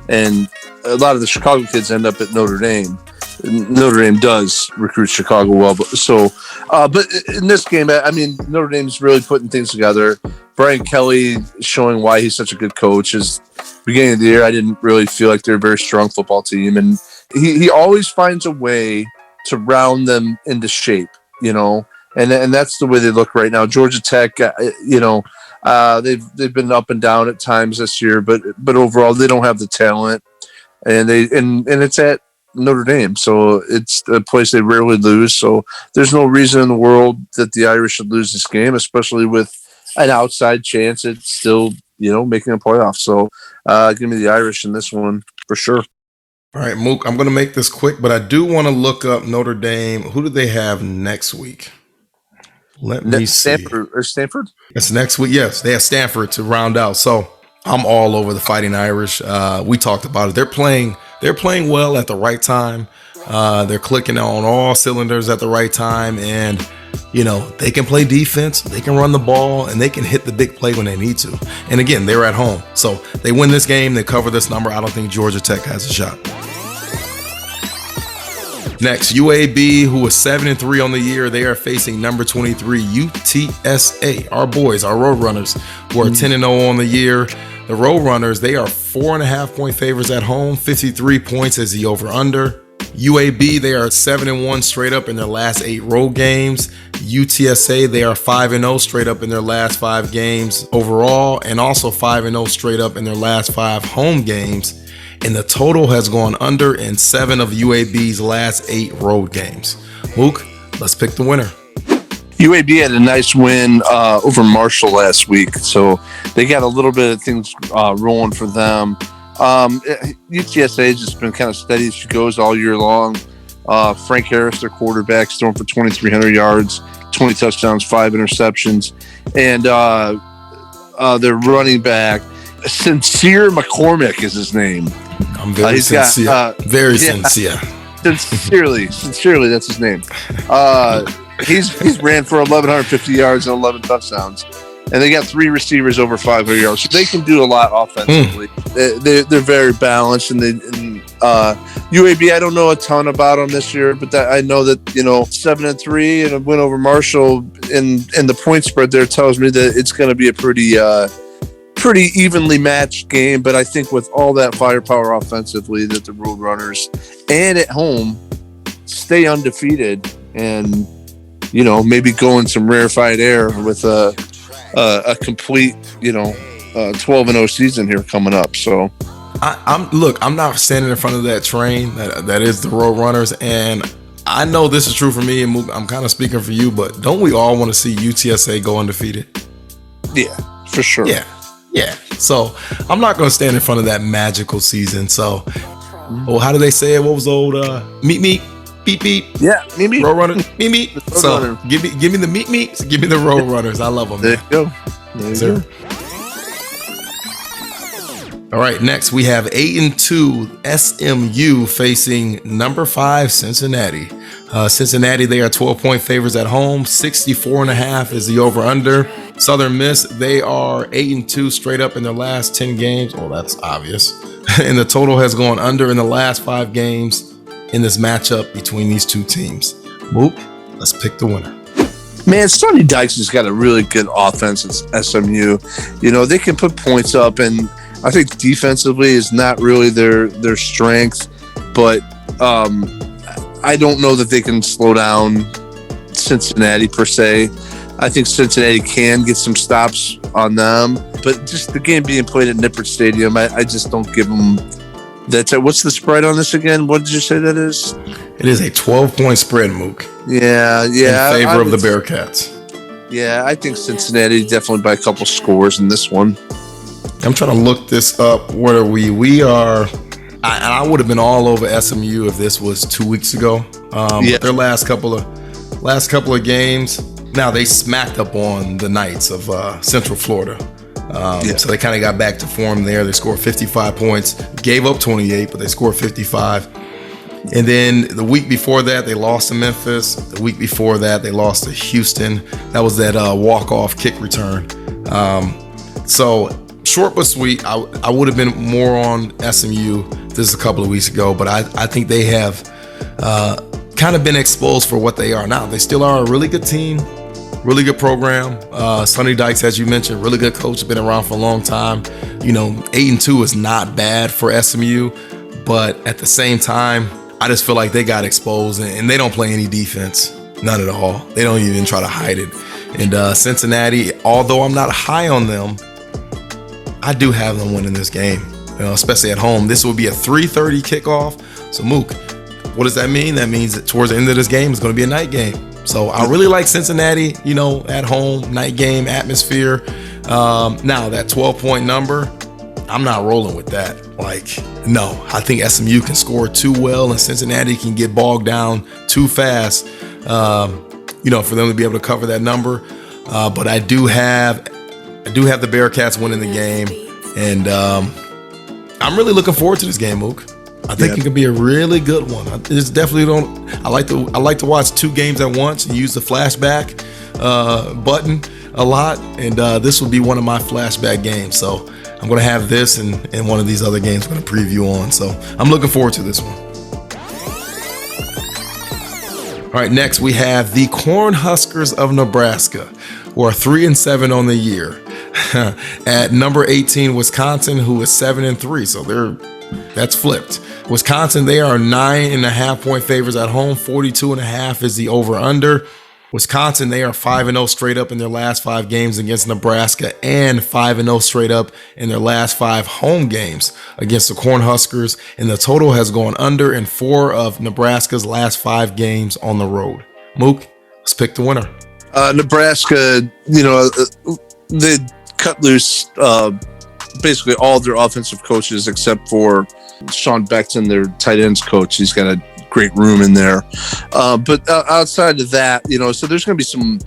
S2: and a lot of the Chicago kids end up at Notre Dame. Notre Dame does recruit Chicago well, but in this game, I mean, Notre Dame's really putting things together. Brian Kelly showing why he's such a good coach. Is beginning of the year, I didn't really feel like they're a very strong football team, and he always finds a way to round them into shape, and that's the way they look right now. Georgia Tech, they've been up and down at times this year, but overall they don't have the talent, and it's at Notre Dame, so it's a place they rarely lose. So there's no reason in the world that the Irish should lose this game, especially with an outside chance at still, making a playoff. So give me the Irish in this one for sure.
S3: All right, Mook, I'm going to make this quick, but I do want to look up Notre Dame. Who do they have next week? Let me see.
S2: Stanford?
S3: It's next week. Yes, they have Stanford to round out. So I'm all over the Fighting Irish. We talked about it. They're playing well at the right time. They're clicking on all cylinders at the right time, and they can play defense, they can run the ball, and they can hit the big play when they need to. And again, they're at home, so they win this game. They cover this number. I don't think Georgia Tech has a shot. Next, UAB, who is 7-3 on the year, they are facing number 23 UTSA. Our boys, our Roadrunners, who are 10-0 on the year. The Roadrunners, they are 4.5-point favorites at home. 53 points is the over/under. UAB, they are 7-1 straight up in their last 8 road games. UTSA, they are 5-0 straight up in their last 5 games overall, and also 5-0 straight up in their last 5 home games. And the total has gone under in 7 of UAB's last 8 road games. Mook, let's pick the winner.
S2: UAB had a nice win over Marshall last week, so they got a little bit of things rolling for them. UTSA has just been kind of steady as she goes all year long. Frank Harris, their quarterback, throwing for 2,300 yards, 20 touchdowns, 5 interceptions. And their running back, Sincere McCormick is his name.
S3: I'm very sincere. Sincere.
S2: Sincerely, that's his name. He's ran for 1,150 yards and 11 touchdowns. And they got 3 receivers over 500 yards. So they can do a lot offensively. They're very balanced. And UAB, I don't know a ton about them this year, but I know that, 7-3 and a win over Marshall and the point spread there tells me that it's going to be a pretty evenly matched game. But I think with all that firepower offensively that the Roadrunners and at home stay undefeated and, maybe go in some rarefied air with a complete, 12-0 season here coming up. So
S3: I'm not standing in front of that train that is the Roadrunners, and I know this is true for me, and I'm kind of speaking for you, but don't we all want to see UTSA go undefeated?
S2: Yeah, for sure.
S3: Yeah. So I'm not going to stand in front of that magical season. So, how do they say it? What was the old meet, beep, beep?
S2: Yeah, meet.
S3: Roadrunner, meet. So give me the meet, give me the Roadrunners. I love them.
S2: There you go. There you go.
S3: All right, next we have 8-2 SMU facing number 5 Cincinnati. Cincinnati, they are 12-point favorites at home. 64.5 is the over/under. Southern Miss, they are 8-2 straight up in their last 10 games. Oh, that's obvious. And the total has gone under in the last 5 games in this matchup between these two teams. Mook, let's pick the winner.
S2: Man, Sonny Dykes has got a really good offense at SMU. They can put points up, and I think defensively is not really their strength, but I don't know that they can slow down Cincinnati per se. I think Cincinnati can get some stops on them, but just the game being played at Nippert Stadium, I just don't give them that. What's the spread on this again? What did you say that is?
S3: It is a 12-point spread, Mook.
S2: Yeah.
S3: In favor of the Bearcats.
S2: Yeah, I think Cincinnati definitely by a couple scores in this one.
S3: I'm trying to look this up. What are we? We are. I would have been all over SMU if this was 2 weeks ago. But their last couple of games. Now they smacked up on the Knights of Central Florida. So they kind of got back to form there. They scored 55 points, gave up 28, but they scored 55. And then the week before that, they lost to Memphis. The week before that, they lost to Houston. That was that walk-off kick return. So short but sweet. I would have been more on SMU this a couple of weeks ago, but I think they have kind of been exposed for what they are now. They still are a really good team, really good program. Sonny Dykes, as you mentioned, really good coach, been around for a long time. 8-2 is not bad for SMU, but at the same time, I just feel like they got exposed, and they don't play any defense, none at all. They don't even try to hide it. And Cincinnati, although I'm not high on them, I do have them winning this game, especially at home. This will be a 3:30 kickoff. So Mook, what does that mean? That means that towards the end of this game, it's going to be a night game. So I really like Cincinnati, at home, night game atmosphere. Now that 12-point number, I'm not rolling with that. No, I think SMU can score too well, and Cincinnati can get bogged down too fast, for them to be able to cover that number. But I do have the Bearcats winning the game, And I'm really looking forward to this game, Mook. I think it could be a really good one. It's definitely I like to watch two games at once and use the flashback button a lot. And this will be one of my flashback games. So I'm going to have this and one of these other games I'm going to preview on. So I'm looking forward to this one. All right, next we have the Cornhuskers of Nebraska, who are 3-7 on the year. At number 18, Wisconsin, who is 7-3. So that's flipped. Wisconsin, they are 9.5 point favorites at home. 42.5 is the over/under. Wisconsin, they are 5-0 straight up in their last 5 games against Nebraska, and 5-0 straight up in their last 5 home games against the Cornhuskers. And the total has gone under in 4 of Nebraska's last 5 games on the road. Mook, let's pick the winner.
S2: Nebraska, they cut loose basically all their offensive coaches except for Sean Beckton, their tight ends coach. He's got a great room in there. But outside of that, so there's going to be some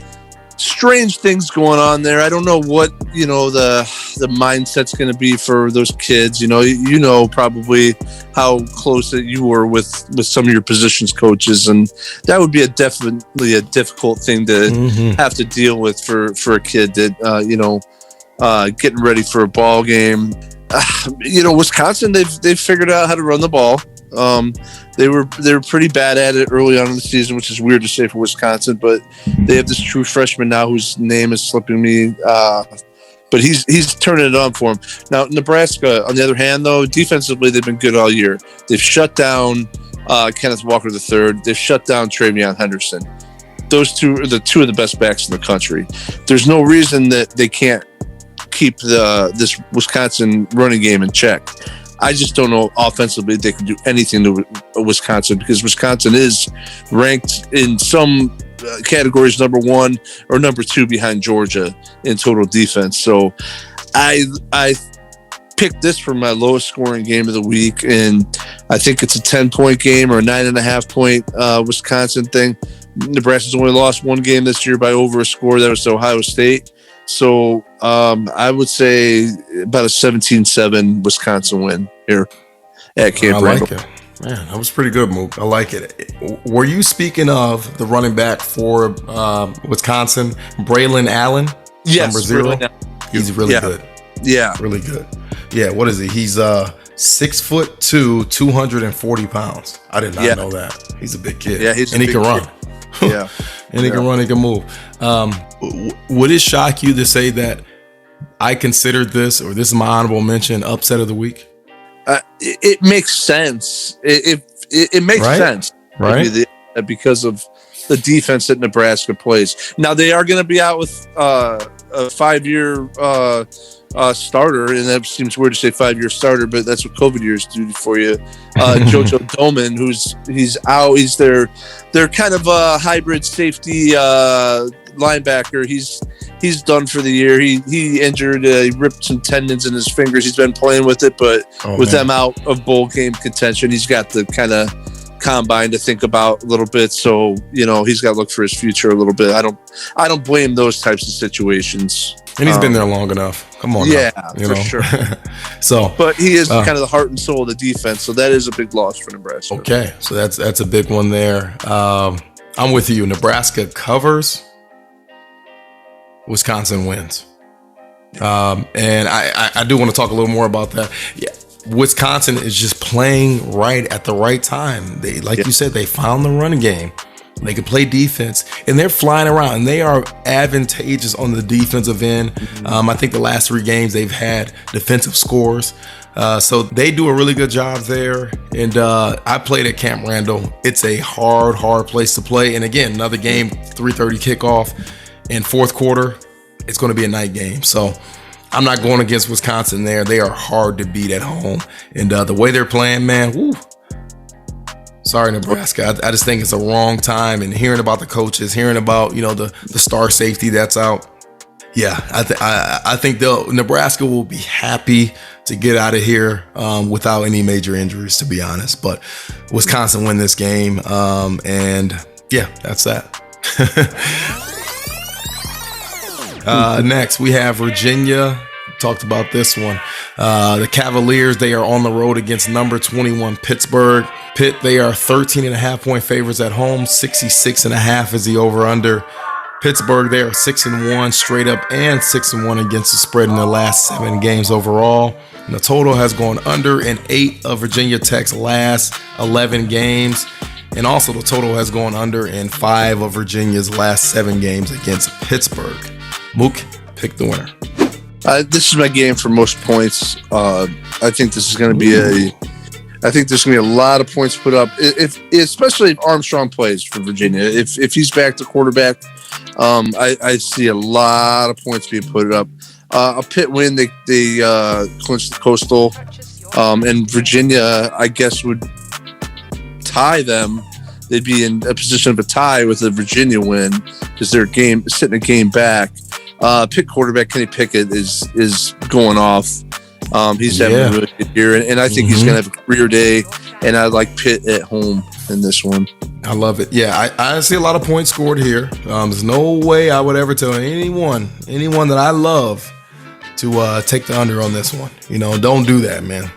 S2: strange things going on there. I don't know what, the mindset's going to be for those kids. Probably how close that you were with some of your positions coaches. And that would be definitely a difficult thing to have to deal with for a kid that, getting ready for a ball game. Wisconsin, they've figured out how to run the ball. They were pretty bad at it early on in the season, which is weird to say for Wisconsin, but they have this true freshman now whose name is slipping me. But he's turning it on for him. Now, Nebraska, on the other hand, though, defensively, they've been good all year. They've shut down Kenneth Walker III. They've shut down Travion Henderson. Those two are two of the best backs in the country. There's no reason that they can't keep this Wisconsin running game in check. I just don't know offensively they can do anything to Wisconsin, because Wisconsin is ranked in some categories number 1 or number 2 behind Georgia in total defense. So I picked this for my lowest scoring game of the week, and I think it's a 10-point game or a 9.5 point Wisconsin thing. Nebraska's only lost 1 game this year by over a score. That was to Ohio State. So I would say about a 17-7 Wisconsin win here at Camp Randall.
S3: I like it. Man, that was pretty good, Mook. I like it. Were you speaking of the running back for Wisconsin, Braylon Allen?
S2: Yes.
S3: Number 0? He's really good.
S2: Yeah.
S3: Really good. Yeah, what is he? He's 6'2", 240 pounds. I did not know that. He's a big kid.
S2: Yeah,
S3: and he can run.
S2: Yeah.
S3: And he can run, he can move. Would it shock you to say that I considered this, or this is my honorable mention, upset of the week?
S2: It makes sense. It makes sense.
S3: Right.
S2: Because of the defense that Nebraska plays. Now, they are going to be out with a 5-year starter, and that seems weird to say 5-year starter, but that's what COVID years do for you. Jojo Doman, he's out. He's their kind of a hybrid safety linebacker. He's done for the year. He injured, he ripped some tendons in his fingers. He's been playing with it, but them out of bowl game contention, he's got the kind of combine to think about a little bit. So, he's got to look for his future a little bit. I don't blame those types of situations.
S3: And he's been there long enough. Come on.
S2: Yeah,
S3: now,
S2: for sure.
S3: But
S2: he is kind of the heart and soul of the defense. So that is a big loss for Nebraska.
S3: Okay. So that's a big one there. I'm with you. Nebraska covers. Wisconsin wins. And I do want to talk a little more about that. Yeah. Wisconsin is just playing right at the right time. They, you said, they found the running game. They can play defense, and they're flying around, and they are advantageous on the defensive end. I think the last 3 games they've had defensive scores. So they do a really good job there. And I played at Camp Randall. It's a hard place to play. And again, another game, 3:30 kickoff in fourth quarter. It's going to be a night game. So I'm not going against Wisconsin there. They are hard to beat at home. And the way they're playing, man, woo. Sorry, Nebraska. I just think it's a wrong time. And hearing about the coaches, hearing about, the star safety that's out. Yeah, I think Nebraska will be happy to get out of here without any major injuries, to be honest. But Wisconsin win this game. And yeah, that's that. Next, we have Virginia talked about this one. The Cavaliers, they are on the road against number 21 Pittsburgh. Pitt, they are 13.5-point favorites at home. 66.5 is the over-under. Pittsburgh, they are 6-1 straight up and 6-1 against the spread in their last 7 games overall. And the total has gone under in 8 of Virginia Tech's last 11 games. And also the total has gone under in 5 of Virginia's last 7 games against Pittsburgh. Mook, pick the winner.
S2: This is my game for most points. I think this is going to be I think there's going to be a lot of points put up, especially if Armstrong plays for Virginia. If he's back to quarterback, I see a lot of points being put up. A Pitt win, they clinched the Coastal, and Virginia, I guess, would tie them. They'd be in a position of a tie with a Virginia win because they're sitting a game back. Pitt quarterback Kenny Pickett is going off. He's having a really good year, and I think he's going to have a career day, and I like Pitt at home in this one.
S3: I love it. Yeah, I see a lot of points scored here. There's no way I would ever tell anyone that I love to take the under on this one. Don't do that, man.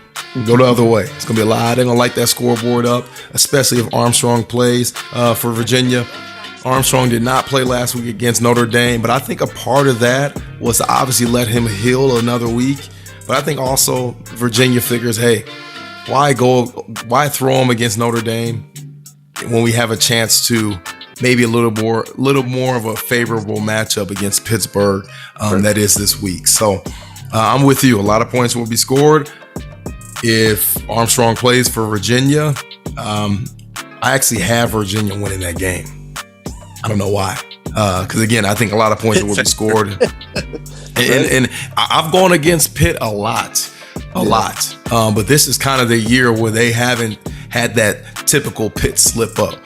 S3: Go the other way. It's going to be a lot. They're going to light that scoreboard up, especially if Armstrong plays for Virginia. Armstrong did not play last week against Notre Dame, but I think a part of that was to obviously let him heal another week. But I think also Virginia figures, hey, why throw him against Notre Dame when we have a chance to maybe a little more of a favorable matchup against Pittsburgh that is this week. So I'm with you. A lot of points will be scored if Armstrong plays for Virginia. I actually have Virginia winning that game. I don't know why. Because again, I think a lot of points will be scored. And I've gone against Pitt a lot. But this is kind of the year where they haven't had that typical Pitt slip up.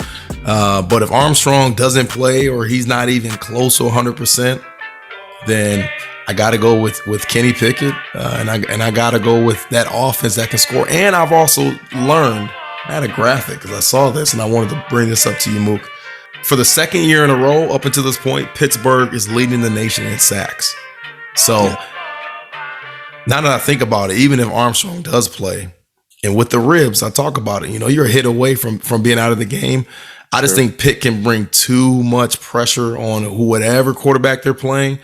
S3: But if Armstrong doesn't play or he's not even close to 100%, then I got to go with Kenny Pickett, and I got to go with that offense that can score. And I've also learned, I had a graphic because I saw this and I wanted to bring this up to you, Mook. For the second year in a row, up until this point, Pittsburgh is leading the nation in sacks. So now that I think about it, even if Armstrong does play, and with the ribs, I talk about it, you're a hit away from being out of the game. I just think Pitt can bring too much pressure on whatever quarterback they're playing.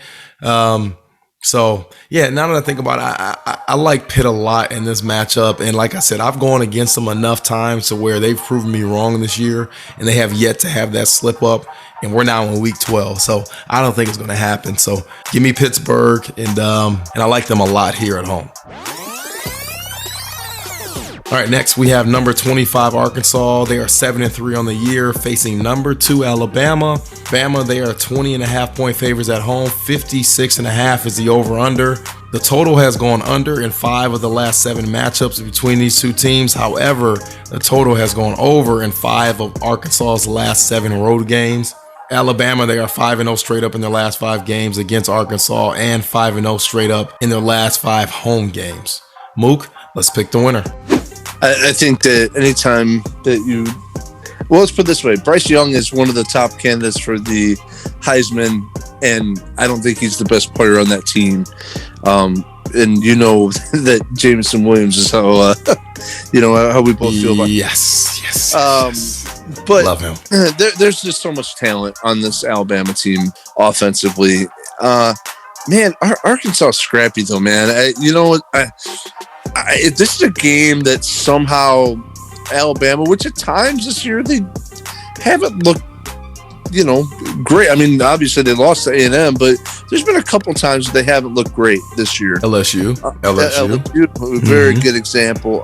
S3: So, yeah, now that I think about it, I like Pitt a lot in this matchup. And like I said, I've gone against them enough times to where they've proven me wrong this year, and they have yet to have that slip up. And we're now in week 12, so I don't think it's going to happen. So give me Pittsburgh, and I like them a lot here at home. All right, next we have number 25 Arkansas. They are 7-3 on the year, facing number 2 Alabama. Bama, they are 20.5-point favorites at home. 56.5 is the over/under. The total has gone under in 5 of the last 7 matchups between these two teams. However, the total has gone over in 5 of Arkansas's last 7 road games. Alabama, they are 5-0 straight up in their last 5 games against Arkansas, and 5-0 straight up in their last 5 home games. Mook, let's pick the winner.
S2: I think that anytime that let's put it this way. Bryce Young is one of the top candidates for the Heisman, and I don't think he's the best player on that team. And that Jameson Williams is how we both feel about him.
S3: Yes.
S2: But
S3: love him.
S2: There's just so much talent on this Alabama team offensively. Man, Arkansas is scrappy though, man. This is a game that somehow Alabama, which at times this year they haven't looked, great. I mean, obviously they lost to A&M, but there's been a couple times they haven't looked great this year.
S3: LSU,
S2: very good example.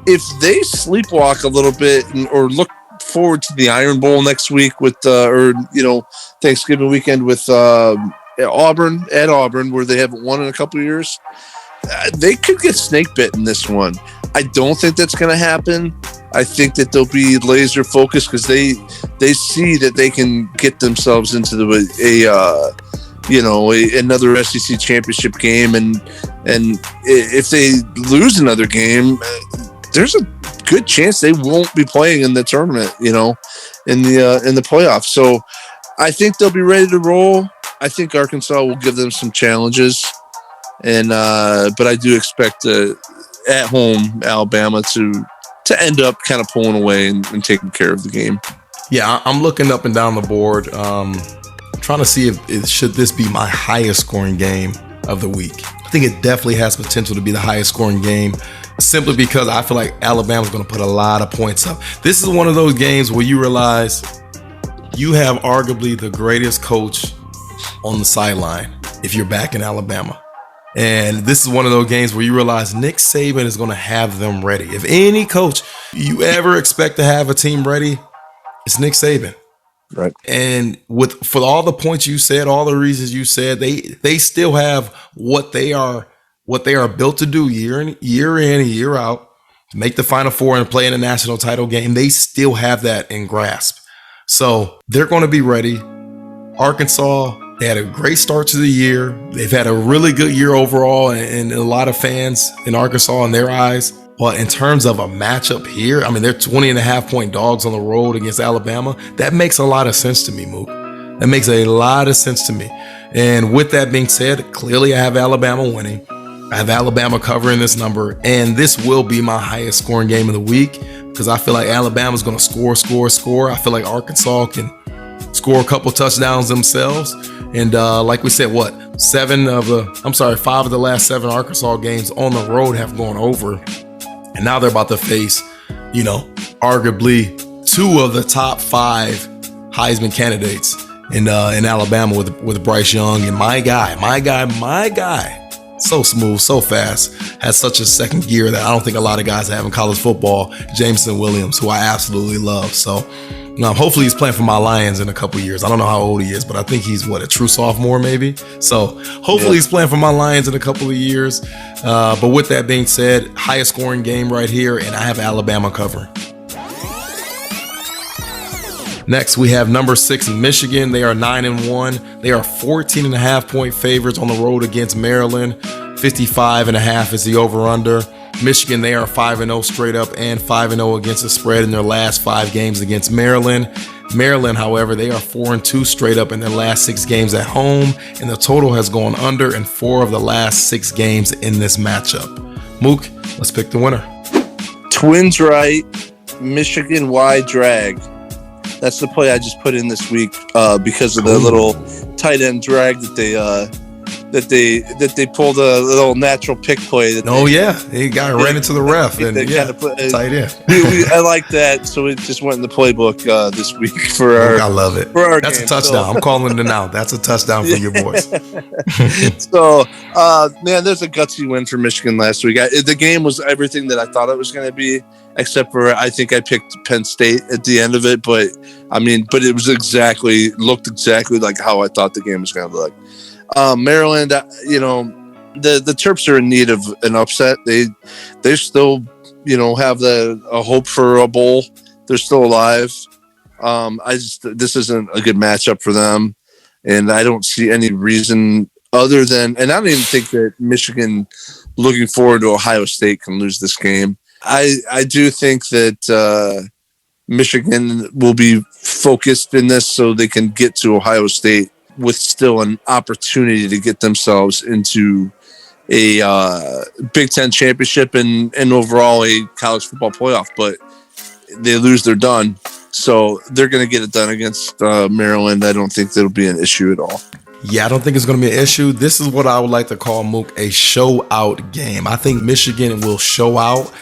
S2: If they sleepwalk a little bit or look forward to the Iron Bowl next week with Thanksgiving weekend with Auburn, where they haven't won in a couple of years, they could get snake bit in this one. I don't think that's going to happen. I think that they'll be laser focused because they see that they can get themselves into another SEC championship game, and if they lose another game, there's a good chance they won't be playing in the tournament, in the playoffs. So I think they'll be ready to roll. I think Arkansas will give them some challenges, And but I do expect at home Alabama to end up kind of pulling away and taking care of the game.
S3: Yeah, I'm looking up and down the board, trying to see if should this be my highest scoring game of the week. I think it definitely has potential to be the highest scoring game, simply because I feel like Alabama's going to put a lot of points up. This is one of those games where you realize you have arguably the greatest coach on the sideline if you're back in Alabama. And this is one of those games where you realize Nick Saban is going to have them ready. If any coach you ever expect to have a team ready, it's Nick Saban.
S2: Right.
S3: And for all the points you said, all the reasons you said, they still have what they are built to do year in and year out, to make the Final Four and play in a national title game. They still have that in grasp. So they're going to be ready. Arkansas, they had a great start to the year. They've had a really good year overall, and a lot of fans in Arkansas in their eyes. But in terms of a matchup here, I mean, they're 20.5-point dogs on the road against Alabama. That makes a lot of sense to me, Mook. That makes a lot of sense to me. And with that being said, clearly I have Alabama winning. I have Alabama covering this number, and this will be my highest scoring game of the week because I feel like Alabama's going to score. I feel like Arkansas can score a couple touchdowns themselves. And like we said, 5 of the last 7 Arkansas games on the road have gone over. And now they're about to face, arguably 2 of the top 5 Heisman candidates in Alabama with Bryce Young. And my guy, so smooth, so fast, has such a second gear that I don't think a lot of guys have in college football, Jameson Williams, who I absolutely love. So hopefully he's playing for my Lions in a couple years. I don't know how old he is, but I think he's a true sophomore maybe. So hopefully he's playing for my Lions in a couple of years. But with that being said, highest scoring game right here, and I have Alabama covering. Next, we have number 6 Michigan. They are 9-1. They are 14.5-point favorites on the road against Maryland. 55.5 is the over/under. Michigan, they are 5-0 straight up and 5-0 against the spread in their last 5 games against Maryland. Maryland, however, they are 4-2 straight up in their last 6 games at home, and the total has gone under in 4 of the last 6 games in this matchup. Mook, let's pick the winner.
S2: Twins right, Michigan wide drag. That's the play I just put in this week because of the little tight end drag that they pulled a little natural pick play.
S3: He ran into the ref and tight end.
S2: I like that, so it just went in the playbook this week for our.
S3: I love it.
S2: For our
S3: That's
S2: game.
S3: A touchdown. I'm calling it now. That's a touchdown for your boys.
S2: So, man, there's a gutsy win for Michigan last week. The game was everything that I thought it was going to be, except for I think I picked Penn State at the end of it. But it was looked exactly like how I thought the game was going to look. Maryland, the Terps are in need of an upset. They still, have a hope for a bowl. They're still alive. This isn't a good matchup for them, and I don't see any reason other than, and I don't even think that Michigan, looking forward to Ohio State, can lose this game. I do think that Michigan will be focused in this so they can get to Ohio State with still an opportunity to get themselves into a Big Ten championship and overall a college football playoff. But they lose, they're done. So they're going to get it done against Maryland. I don't think that'll be an issue at all.
S3: Yeah, I don't think it's going to be an issue. This is what I would like to call, Mook, a show out game. I think Michigan will show out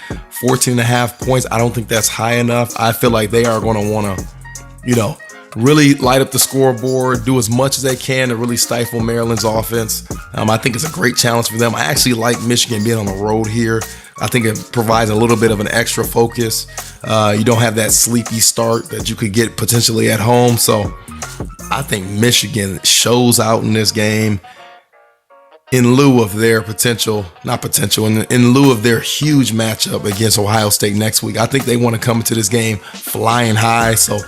S3: 14.5 points. I don't think that's high enough. I feel like they are going to want to, really light up the scoreboard, do as much as they can to really stifle Maryland's offense. I think it's a great challenge for them. I actually like Michigan being on the road here. I think it provides a little bit of an extra focus. You don't have that sleepy start that you could get potentially at home. So I think Michigan shows out in this game in lieu of their in lieu of their huge matchup against Ohio State next week. I think they want to come into this game flying high. So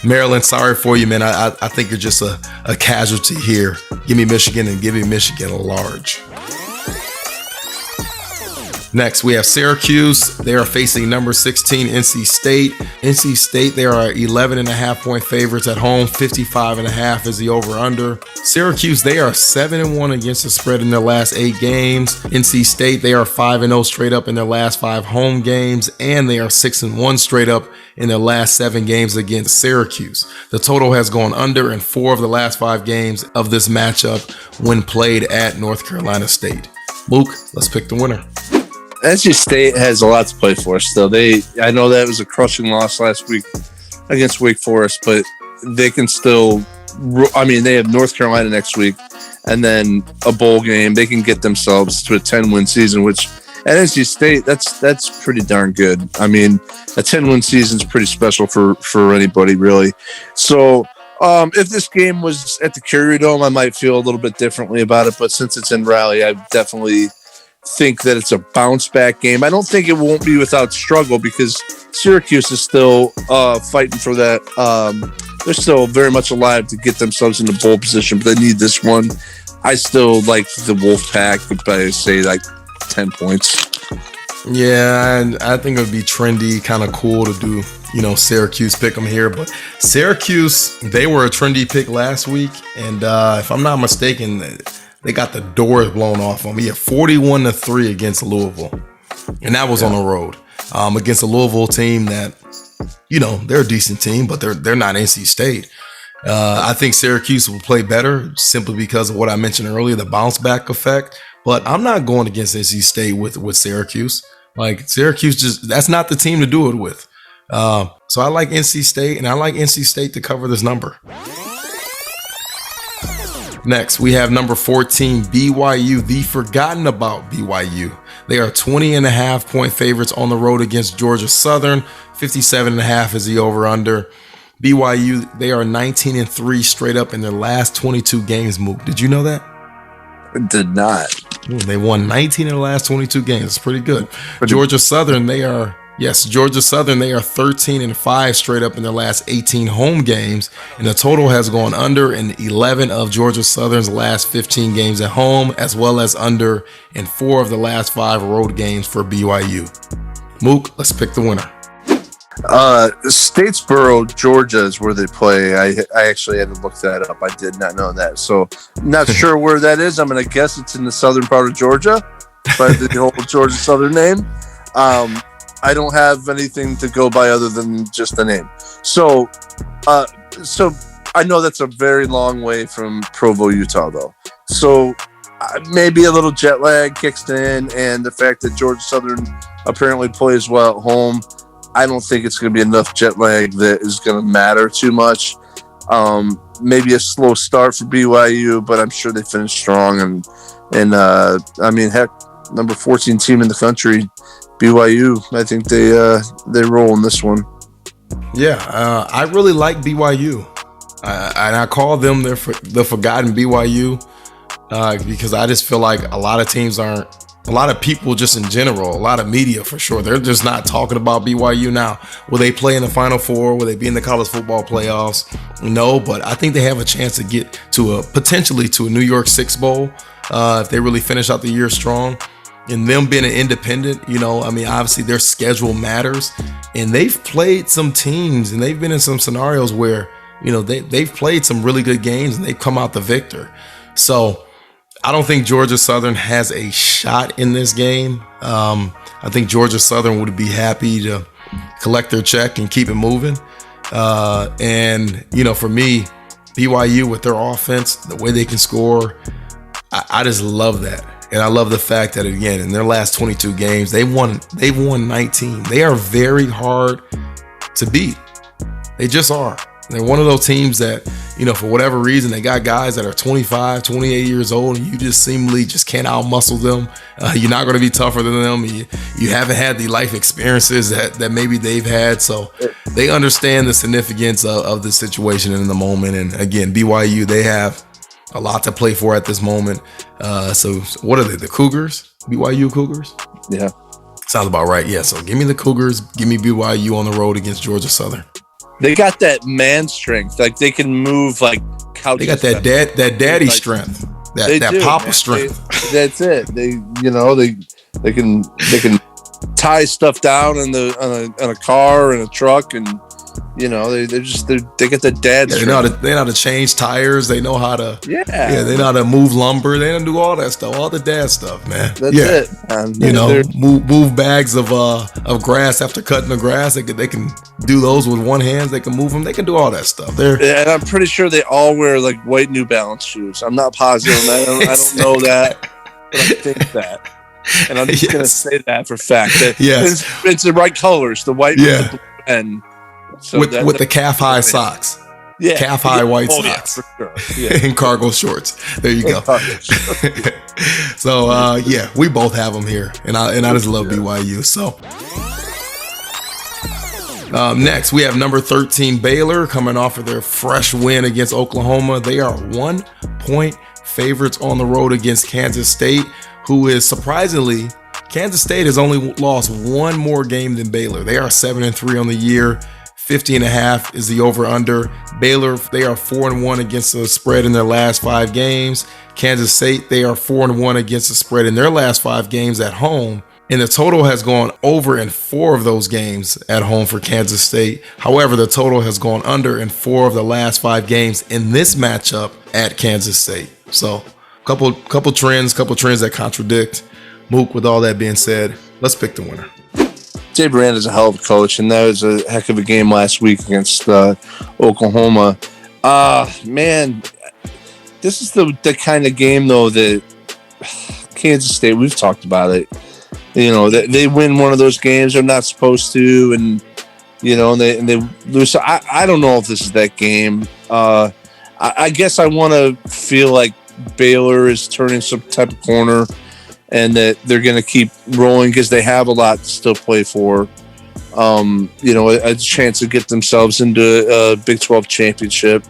S3: Maryland, sorry for you, man. I think you're just a casualty here. Give me Michigan and give me Michigan a large. Next, we have Syracuse. They are facing number 16 NC State. NC State, they are 11.5-point favorites at home. 55.5 is the over-under. Syracuse, they are 7-1 against the spread in their last 8 games. NC State, they are 5-0 straight up in their last 5 home games, and they are 6-1 straight up in their last 7 games against Syracuse. The total has gone under in 4 of the last 5 games of this matchup when played at North Carolina State. Mook, let's pick the winner.
S2: NC State has a lot to play for still. I know that was a crushing loss last week against Wake Forest, but they can still. I mean, they have North Carolina next week, and then a bowl game. They can get themselves to a 10-win season, which at NC State, that's pretty darn good. I mean, a 10-win season is pretty special for anybody, really. So, if this game was at the Curie Dome, I might feel a little bit differently about it. But since it's in Raleigh, I definitely think that it's a bounce back game. I don't think it won't be without struggle because Syracuse is still fighting for that. They're still very much alive to get themselves into bowl position, but they need this one. I still like the Wolfpack, but I say like 10 points.
S3: Yeah, and I think it would be trendy, kind of cool to do, Syracuse pick them here. But Syracuse, they were a trendy pick last week, and if I'm not mistaken, they got the doors blown off on me at 41-3 against Louisville. And that was on the road against a Louisville team that, they're a decent team, but they're not NC State. I think Syracuse will play better simply because of what I mentioned earlier, the bounce back effect. But I'm not going against NC State with Syracuse. Like Syracuse, that's not the team to do it with. So I like NC State, and I like NC State to cover this number. Next, we have number 14, BYU, the forgotten about BYU. They are 20.5-point favorites on the road against Georgia Southern. 57.5 is the over-under. BYU, they are 19-3 straight up in their last 22 games. Mook, did you know that?
S2: Did not.
S3: They won 19 in the last 22 games. It's pretty good. Georgia Southern, they are 13-5 straight up in their last 18 home games, and the total has gone under in 11 of Georgia Southern's last 15 games at home, as well as under in 4 of the last 5 road games for BYU. Mook, let's pick the winner.
S2: Statesboro, Georgia is where they play. I actually had to look that up. I did not know that. So not sure where that is. I'm going to guess it's in the southern part of Georgia, by the old Georgia Southern name. I don't have anything to go by other than just the name. So I know that's a very long way from Provo, Utah, though. So maybe a little jet lag kicks in, and the fact that Georgia Southern apparently plays well at home, I don't think it's going to be enough jet lag that is going to matter too much. Maybe a slow start for BYU, but I'm sure they finish strong. And I mean, heck, number 14 team in the country, BYU. I think they roll in this one.
S3: Yeah, I really like BYU, and I call them the forgotten BYU because I just feel like a lot of teams aren't. A lot of people just in general, a lot of media for sure, they're just not talking about BYU now. Will they play in the Final Four? Will they be in the college football playoffs? No, but I think they have a chance to get to potentially to a New York Six Bowl if they really finish out the year strong. And them being an independent, obviously their schedule matters. And they've played some teams and they've been in some scenarios where, they've played some really good games and they've come out the victor. So I don't think Georgia Southern has a shot in this game. I think Georgia Southern would be happy to collect their check and keep it moving. And for me, BYU with their offense, the way they can score, I just love that. And I love the fact that, again, in their last 22 games, they've won 19. They are very hard to beat. They just are. They're one of those teams that, for whatever reason, they got guys that are 25, 28 years old, and you just seemingly just can't out-muscle them. You're not going to be tougher than them. You haven't had the life experiences that maybe they've had. So they understand the significance of the situation in the moment. And, again, BYU, they have a lot to play for at this moment. So what are they, the Cougars? BYU Cougars?
S2: Yeah.
S3: Sounds about right. Yeah, so give me the Cougars. Give me BYU on the road against Georgia Southern.
S2: They got that man strength. Like, they can move like couches.
S3: They got that daddy strength. That papa strength.
S2: That's it. They can tie stuff down in a car and a truck, and they get the dad.
S3: They know how to change tires. They know how to they know how to move lumber. They don't do all that stuff, all the dad stuff, man.
S2: That's it, man.
S3: Move bags of grass after cutting the grass. They can do those with one hand. They can move them. They can do all that stuff.
S2: And I'm pretty sure they all wear like white New Balance shoes. I'm not positive on that. I don't know that, but I think that. And I'm just gonna say that for fact. It's the right colors, the white with the blue and so
S3: with the calf high socks.
S2: Yeah.
S3: Calf high white socks.
S2: For sure.
S3: And cargo shorts. There you go. So we both have them here. And I just love BYU. So next we have number 13 Baylor coming off of their fresh win against Oklahoma. They are 1-point favorites on the road against Kansas State, who is surprisingly, Kansas State has only lost one more game than Baylor. They are 7-3 on the year. 50.5 is the over-under. Baylor, they are 4-1 against the spread in their last 5 games. Kansas State, they are 4-1 against the spread in their last 5 games at home. And the total has gone over in 4 of those games at home for Kansas State. However, the total has gone under in 4 of the last 5 games in this matchup at Kansas State. So, couple trends that contradict. Mook, with all that being said, let's pick the winner.
S2: Jay Brand is a hell of a coach, and that was a heck of a game last week against Oklahoma. Man, this is the kind of game, though, that Kansas State, we've talked about it. They win one of those games they're not supposed to, and they lose. So I don't know if this is that game. I guess I want to feel like Baylor is turning some type of corner, and that they're going to keep rolling because they have a lot to still play for. A chance to get themselves into a Big 12 championship.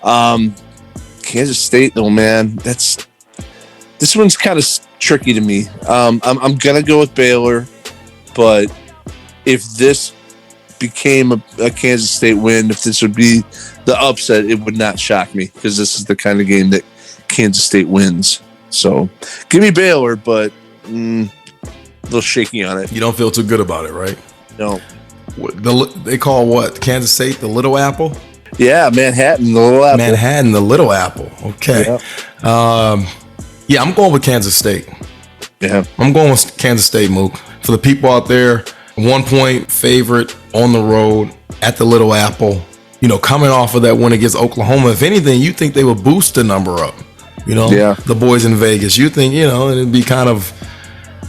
S2: Kansas State, though, man, this one's kind of tricky to me. I'm going to go with Baylor, but if this became a Kansas State win, if this would be the upset, it would not shock me because this is the kind of game that Kansas State wins. So give me Baylor, but a little shaky on it.
S3: You don't feel too good about it, right?
S2: No.
S3: They call what? Kansas State the Little Apple?
S2: Yeah, Manhattan, the Little Apple.
S3: Manhattan, the Little Apple. Okay. Yeah. I'm going with Kansas State.
S2: Yeah.
S3: I'm going with Kansas State, Mook. For the people out there, 1-point favorite on the road at the Little Apple. Coming off of that win against Oklahoma, if anything, you think they would boost the number up. The boys in Vegas. You think, it'd be kind of,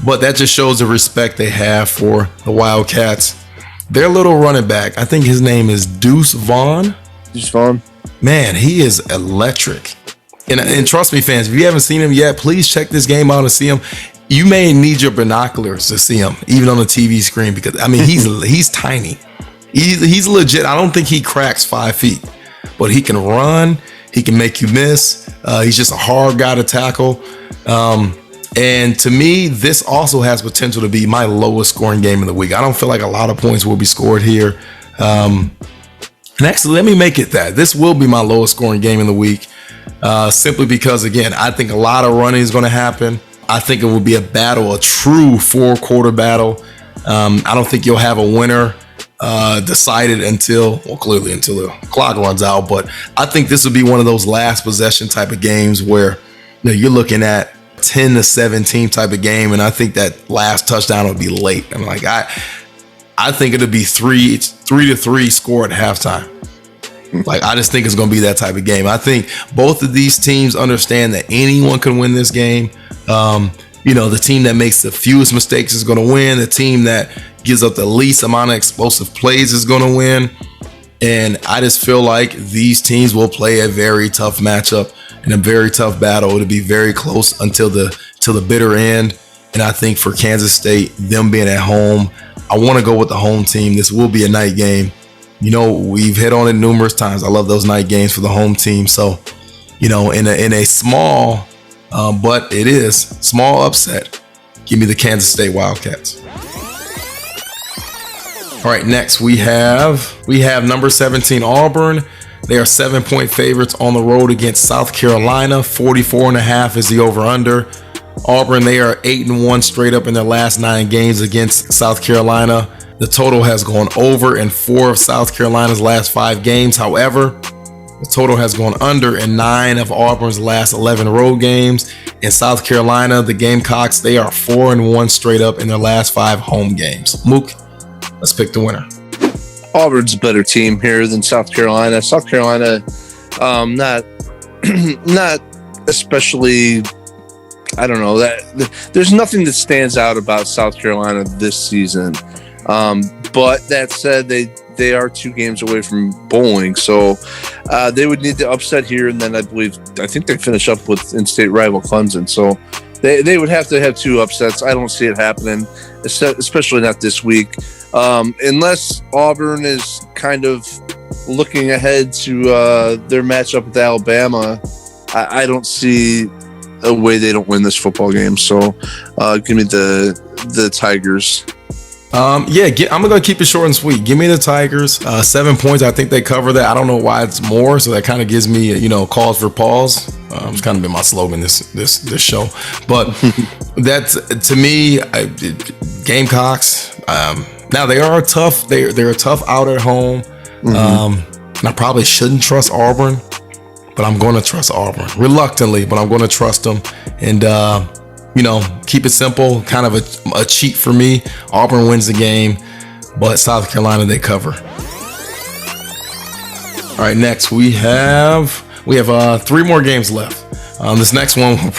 S3: but that just shows the respect they have for the Wildcats. Their little running back, I think his name is Deuce Vaughn.
S2: Deuce Vaughn.
S3: Man, he is electric. And trust me, fans, if you haven't seen him yet, please check this game out and see him. You may need your binoculars to see him, even on the TV screen, because he's tiny. He's legit. I don't think he cracks 5 feet, but he can run. He can make you miss. He's just a hard guy to tackle. And to me, this also has potential to be my lowest scoring game of the week. I don't feel like a lot of points will be scored here. And actually, let me make it that. This will be my lowest scoring game of the week. Simply because, again, I think a lot of running is going to happen. I think it will be a true 4-quarter battle. I don't think you'll have a winner decided until the clock runs out. But I think this would be one of those last possession type of games where you're looking at 10-17 type of game, and I think that last touchdown would be late. I'm like, I think it'll be 3-3 score at halftime. Like, I just think it's going to be that type of game. I think both of these teams understand that anyone can win this game. The team that makes the fewest mistakes is going to win. The team that gives up the least amount of explosive plays is going to win. And I just feel like these teams will play a very tough matchup and a very tough battle. It'll be very close until the bitter end. And I think for Kansas State, them being at home, I want to go with the home team. This will be a night game. We've hit on it numerous times. I love those night games for the home team. So, in a small, but it is small upset, give me the Kansas State Wildcats. All right, next we have number 17 Auburn. They are 7-point favorites on the road against South Carolina. 44.5 is the over-under. Auburn, they are 8-1 straight up in their last 9 games against South Carolina. The total has gone over in 4 of South Carolina's last 5 games. However, the total has gone under in 9 of Auburn's last 11 road games. In South Carolina, the Gamecocks, they are 4-1 straight up in their last 5 home games. Mook, let's pick the winner.
S2: Auburn's a better team here than South Carolina. South Carolina, not especially. I don't know that there's nothing that stands out about South Carolina this season. But that said, they are 2 games away from bowling, so they would need to upset here, and then I think they finish up with in-state rival Clemson. So they would have to have 2 upsets. I don't see it happening, especially not this week, unless Auburn is kind of looking ahead to their matchup with Alabama. I don't see a way they don't win this football game. So give me the Tigers.
S3: I'm gonna keep it short and sweet. Give me the Tigers. 7 points. I think they cover that. I don't know why it's more, so that kind of gives me cause for pause. It's kind of been my slogan this show. But that's, to me, Gamecocks. Now they are tough. They're a tough out at home. And I probably shouldn't trust Auburn, but I'm going to trust Auburn reluctantly. But I'm going to trust them, and keep it simple. Kind of a cheat for me. Auburn wins the game, but South Carolina, they cover. All right, next we have 3 more games left. This next one will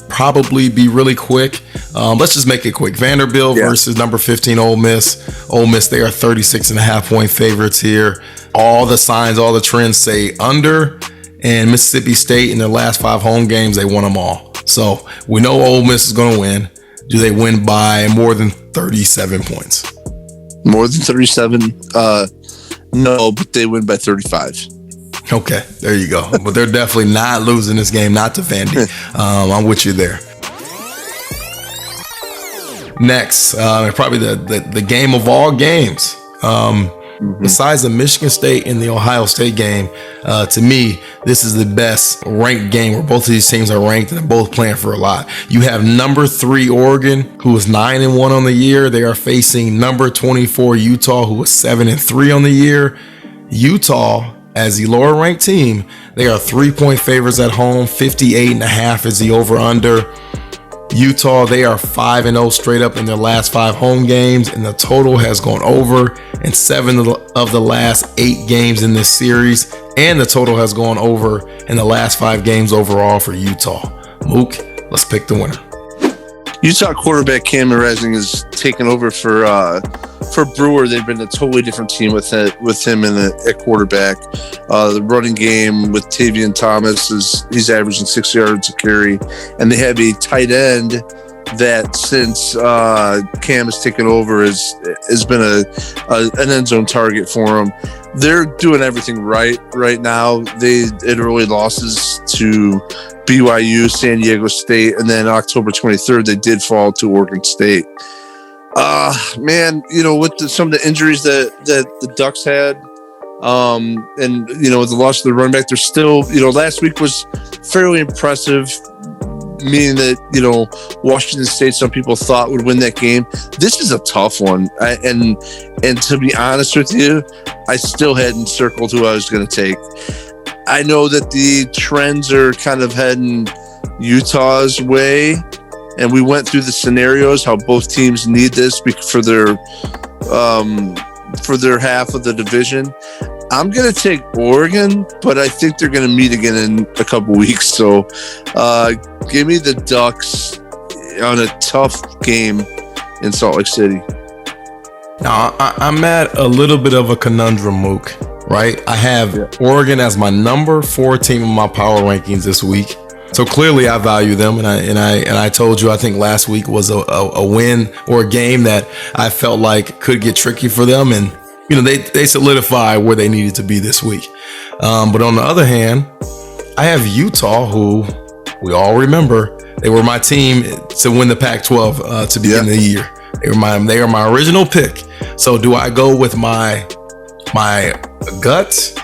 S3: probably be really quick. Let's just make it quick. Vanderbilt versus number 15 Ole Miss. Ole Miss, they are 36.5 point favorites here. All the signs, all the trends say under. And Mississippi State, in their last 5 home games, they won them all. So we know Ole Miss is going to win. Do they win by more than 37 points?
S2: More than 37? No, but they win by 35.
S3: Okay, there you go. But they're definitely not losing this game, not to Vandy. I'm with you there. Next, probably the game of all games. Besides the Michigan State and the Ohio State game, to me, this is the best ranked game where both of these teams are ranked and they're both playing for a lot. You have number 3 Oregon, who is 9-1 on the year. They are facing number 24 Utah, who is 7-3 on the year. Utah, as the lower ranked team, they are 3-point favorites at home. 58.5 is the over-under. Utah, they are 5-0 straight up in their last 5 home games, and the total has gone over in 7 of the last 8 games in this series, and the total has gone over in the last 5 games overall for Utah. Mook, let's pick the winner.
S2: Utah quarterback Cam Rising is taking over for Brewer. They've been a totally different team with him at quarterback. The running game with Tavion Thomas he's averaging 6 yards a carry, and they have a tight end that since Cam has taken over has been an end zone target for him. They're doing everything right now. They had early losses to BYU, San Diego State, and then October 23rd they did fall to Oregon State. Man, with some of the injuries that the Ducks had, and with the loss of the running back, they're still, last week was fairly impressive, meaning that Washington State, some people thought would win that game. This is a tough one, and to be honest with you, I still hadn't circled who I was going to take. I know that the trends are kind of heading Utah's way, and we went through the scenarios how both teams need this for their half of the division. I'm going to take Oregon, but I think they're going to meet again in a couple weeks. So give me the Ducks on a tough game in Salt Lake City.
S3: Now, I'm at a little bit of a conundrum, Mook, right? I have Oregon as my number 4 team in my power rankings this week. So clearly I value them, and I told you I think last week was a win or a game that I felt like could get tricky for them, and they solidify where they needed to be this week. But on the other hand, I have Utah, who we all remember they were my team to win the Pac-12 to begin the year. They are my original pick. So do I go with my gut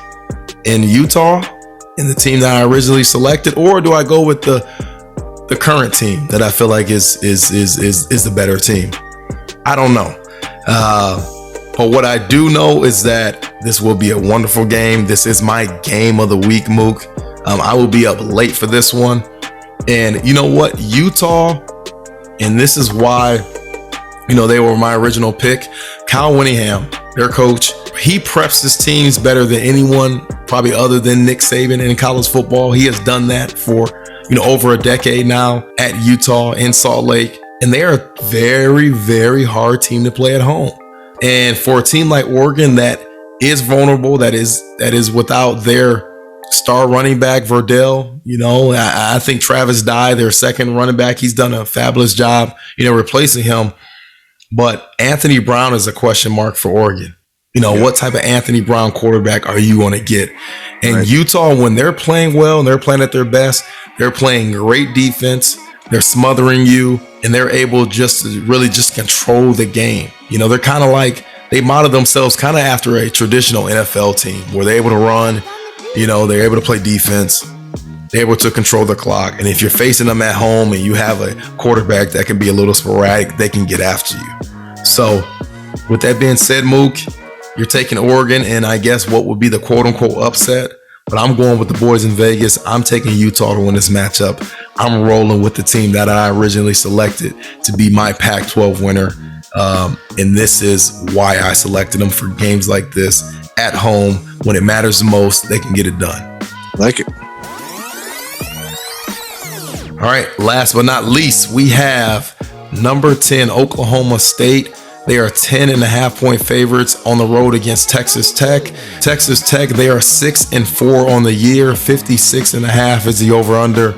S3: in Utah, in the team that I originally selected, or do I go with the the current team that I feel like is the better team? I don't know. But what I do know is that this will be a wonderful game. This is my game of the week, Mook. I will be up late for this one. And you know what? Utah, and this is why, they were my original pick. Kyle Whittingham, their coach, he preps his teams better than anyone, probably other than Nick Saban in college football. He has done that for, over a decade now at Utah in Salt Lake. And they are a very, very hard team to play at home. And for a team like Oregon that is vulnerable, that is without their star running back, Verdell, I think Travis Dye, their second running back, he's done a fabulous job, replacing him. But Anthony Brown is a question mark for Oregon. What type of Anthony Brown quarterback are you going to get? And right. Utah, when they're playing well and they're playing at their best, they're playing great defense. They're smothering you, and they're able just to really just control the game. They're kind of like, they model themselves kind of after a traditional NFL team where they're able to run, they're able to play defense, they're able to control the clock. And if you're facing them at home and you have a quarterback that can be a little sporadic, they can get after you. So with that being said, Mook, you're taking Oregon, and I guess what would be the quote unquote upset, but I'm going with the boys in Vegas. I'm taking Utah to win this matchup. I'm rolling with the team that I originally selected to be my Pac-12 winner. And this is why I selected them for games like this at home. When it matters the most, they can get it done.
S2: Like it.
S3: All right, last but not least, we have number 10, Oklahoma State. They are 10.5-point favorites on the road against Texas Tech. Texas Tech, they are 6-4 on the year. 56.5 is the over-under.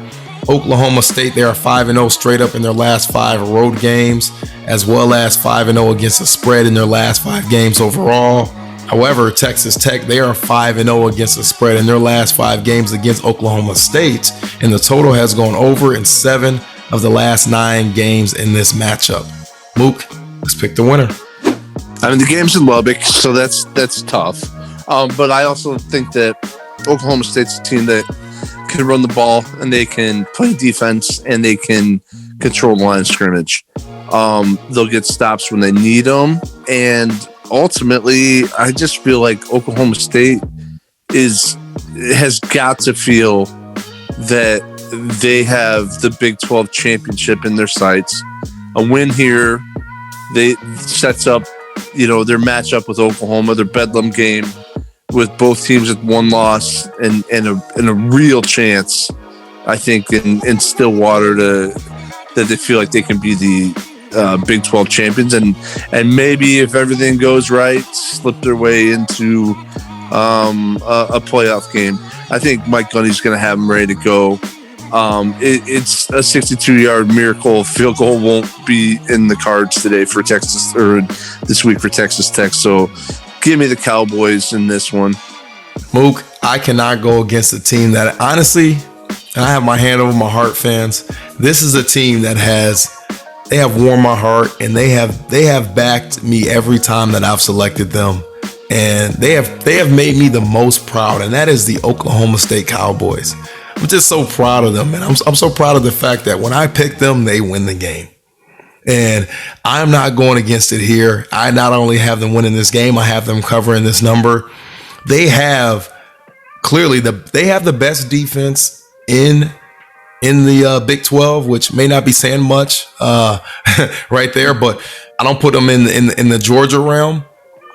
S3: Oklahoma State, they are 5-0 straight up in their last 5 road games, as well as 5-0 against the spread in their last 5 games overall. However, Texas Tech, they are 5-0 against the spread in their last 5 games against Oklahoma State, and the total has gone over in 7 of the last 9 games in this matchup. Mook, let's pick the winner.
S2: The game's in Lubbock, so that's tough. But I also think that Oklahoma State's a team that can run the ball, and they can play defense, and they can control the line of scrimmage. They'll get stops when they need them, and ultimately, I just feel like Oklahoma State has got to feel that they have the Big 12 championship in their sights. A win here, they sets up, their matchup with Oklahoma, their Bedlam game, with both teams with 1 loss and a real chance, I think, in Stillwater that they feel like they can be the Big 12 champions, and maybe if everything goes right, slip their way into a playoff game. I think Mike Gundy's going to have them ready to go. It's a 62-yard miracle field goal won't be in the cards today for Texas, or this week for Texas Tech. So give me the Cowboys in this one.
S3: Mook, I cannot go against a team that, honestly, and I have my hand over my heart, fans. This is a team that they have warmed my heart, and they have backed me every time that I've selected them. And they have made me the most proud, and that is the Oklahoma State Cowboys. I'm just so proud of them, and I'm so proud of the fact that when I pick them, they win the game. And I'm not going against it here. I not only have them winning this game, I have them covering this number. They have the best defense in the Big 12, which may not be saying much right there, but I don't put them in the Georgia realm.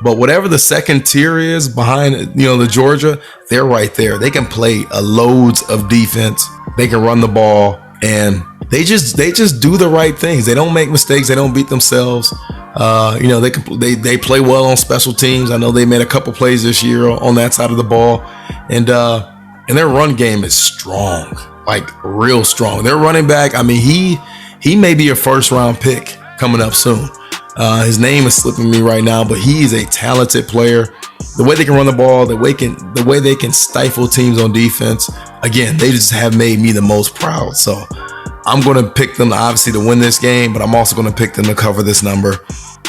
S3: But whatever the second tier is behind, the Georgia, they're right there. They can play loads of defense. They can run the ball, and they just do the right things. They don't make mistakes. They don't beat themselves. They play well on special teams. I know they made a couple plays this year on that side of the ball, and their run game is strong, like real strong. Their running back, he may be a first round pick coming up soon. His name is slipping me right now, but he's a talented player. The way they can run the ball, the way they can stifle teams on defense. Again, they just have made me the most proud. So I'm going to pick them obviously to win this game, but I'm also going to pick them to cover this number.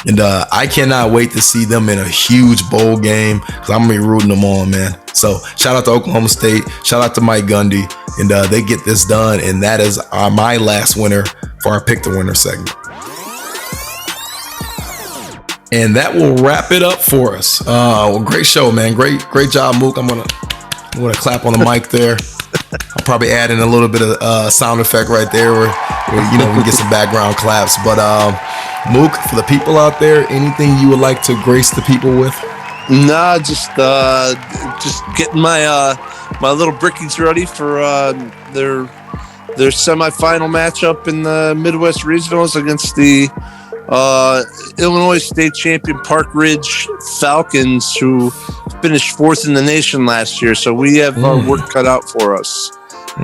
S3: And I cannot wait to see them in a huge bowl game because I'm going to be rooting them on, man. So shout out to Oklahoma State. Shout out to Mike Gundy. And they get this done. And that is my last winner for our Pick the Winner segment. And that will wrap it up for us. Well, great show, man. Great job, Mook. I'm gonna clap on the mic there. I'll probably add in a little bit of sound effect right there where we get some background claps. But Mook, for the people out there, anything you would like to grace the people with?
S2: Nah, just getting my little brickies ready for their semifinal matchup in the Midwest Regionals against the Illinois State champion Park Ridge Falcons, who finished 4th in the nation last year. So we have our work cut out for us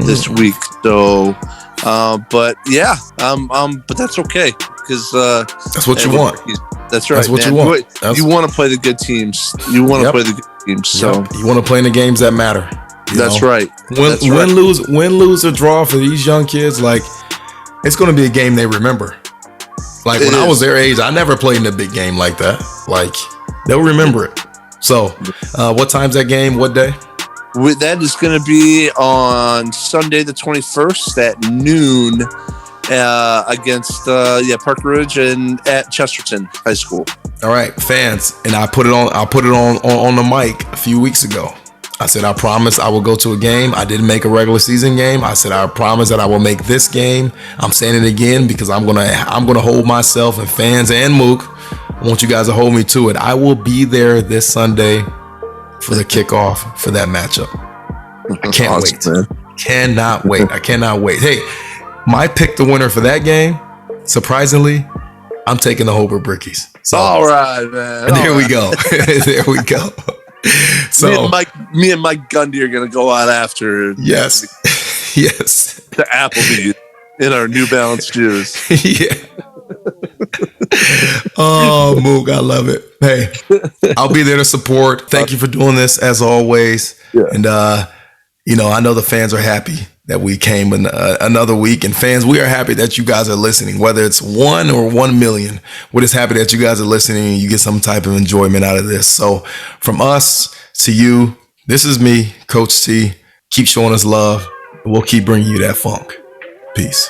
S2: this week. So, but yeah, but that's okay because
S3: that's what you want.
S2: That's right.
S3: That's what
S2: man.
S3: you want.
S2: You want to play the good teams. You want to play the good teams. So
S3: you want to play in the games that matter.
S2: That's right.
S3: Win, lose, or draw for these young kids, like it's going to be a game they remember. Like when I was their age, I never played in a big game like that. Like they'll remember it. So, what time's that game? What day?
S2: That is going to be on Sunday the 21st at noon against Park Ridge and at Chesterton High School.
S3: All right, fans, and I put it on the mic a few weeks ago. I said I promise I will go to a game. I didn't make a regular season game. I said I promise that I will make this game. I'm saying it again because I'm gonna hold myself, and fans and Mook, I want you guys to hold me to it. I will be there this Sunday for the kickoff for that matchup. I can't wait. Man. Cannot wait. I cannot wait. Hey, my pick the winner for that game, surprisingly, I'm taking the Hobart Brickies. So,
S2: all right, man.
S3: There we go. There we go. So
S2: me and Mike Gundy are gonna go out after.
S3: Yes.
S2: The Applebee's in our New Balance shoes.
S3: Yeah. Oh, Mook, I love it. Hey, I'll be there to support. Thank you for doing this as always.
S2: Yeah.
S3: And I know the fans are happy that we came in another week. And fans, we are happy that you guys are listening, whether it's 1 or 1 million. We're just happy that you guys are listening and you get some type of enjoyment out of this. So from us to you, this is me, Coach T. Keep showing us love. And we'll keep bringing you that funk. Peace.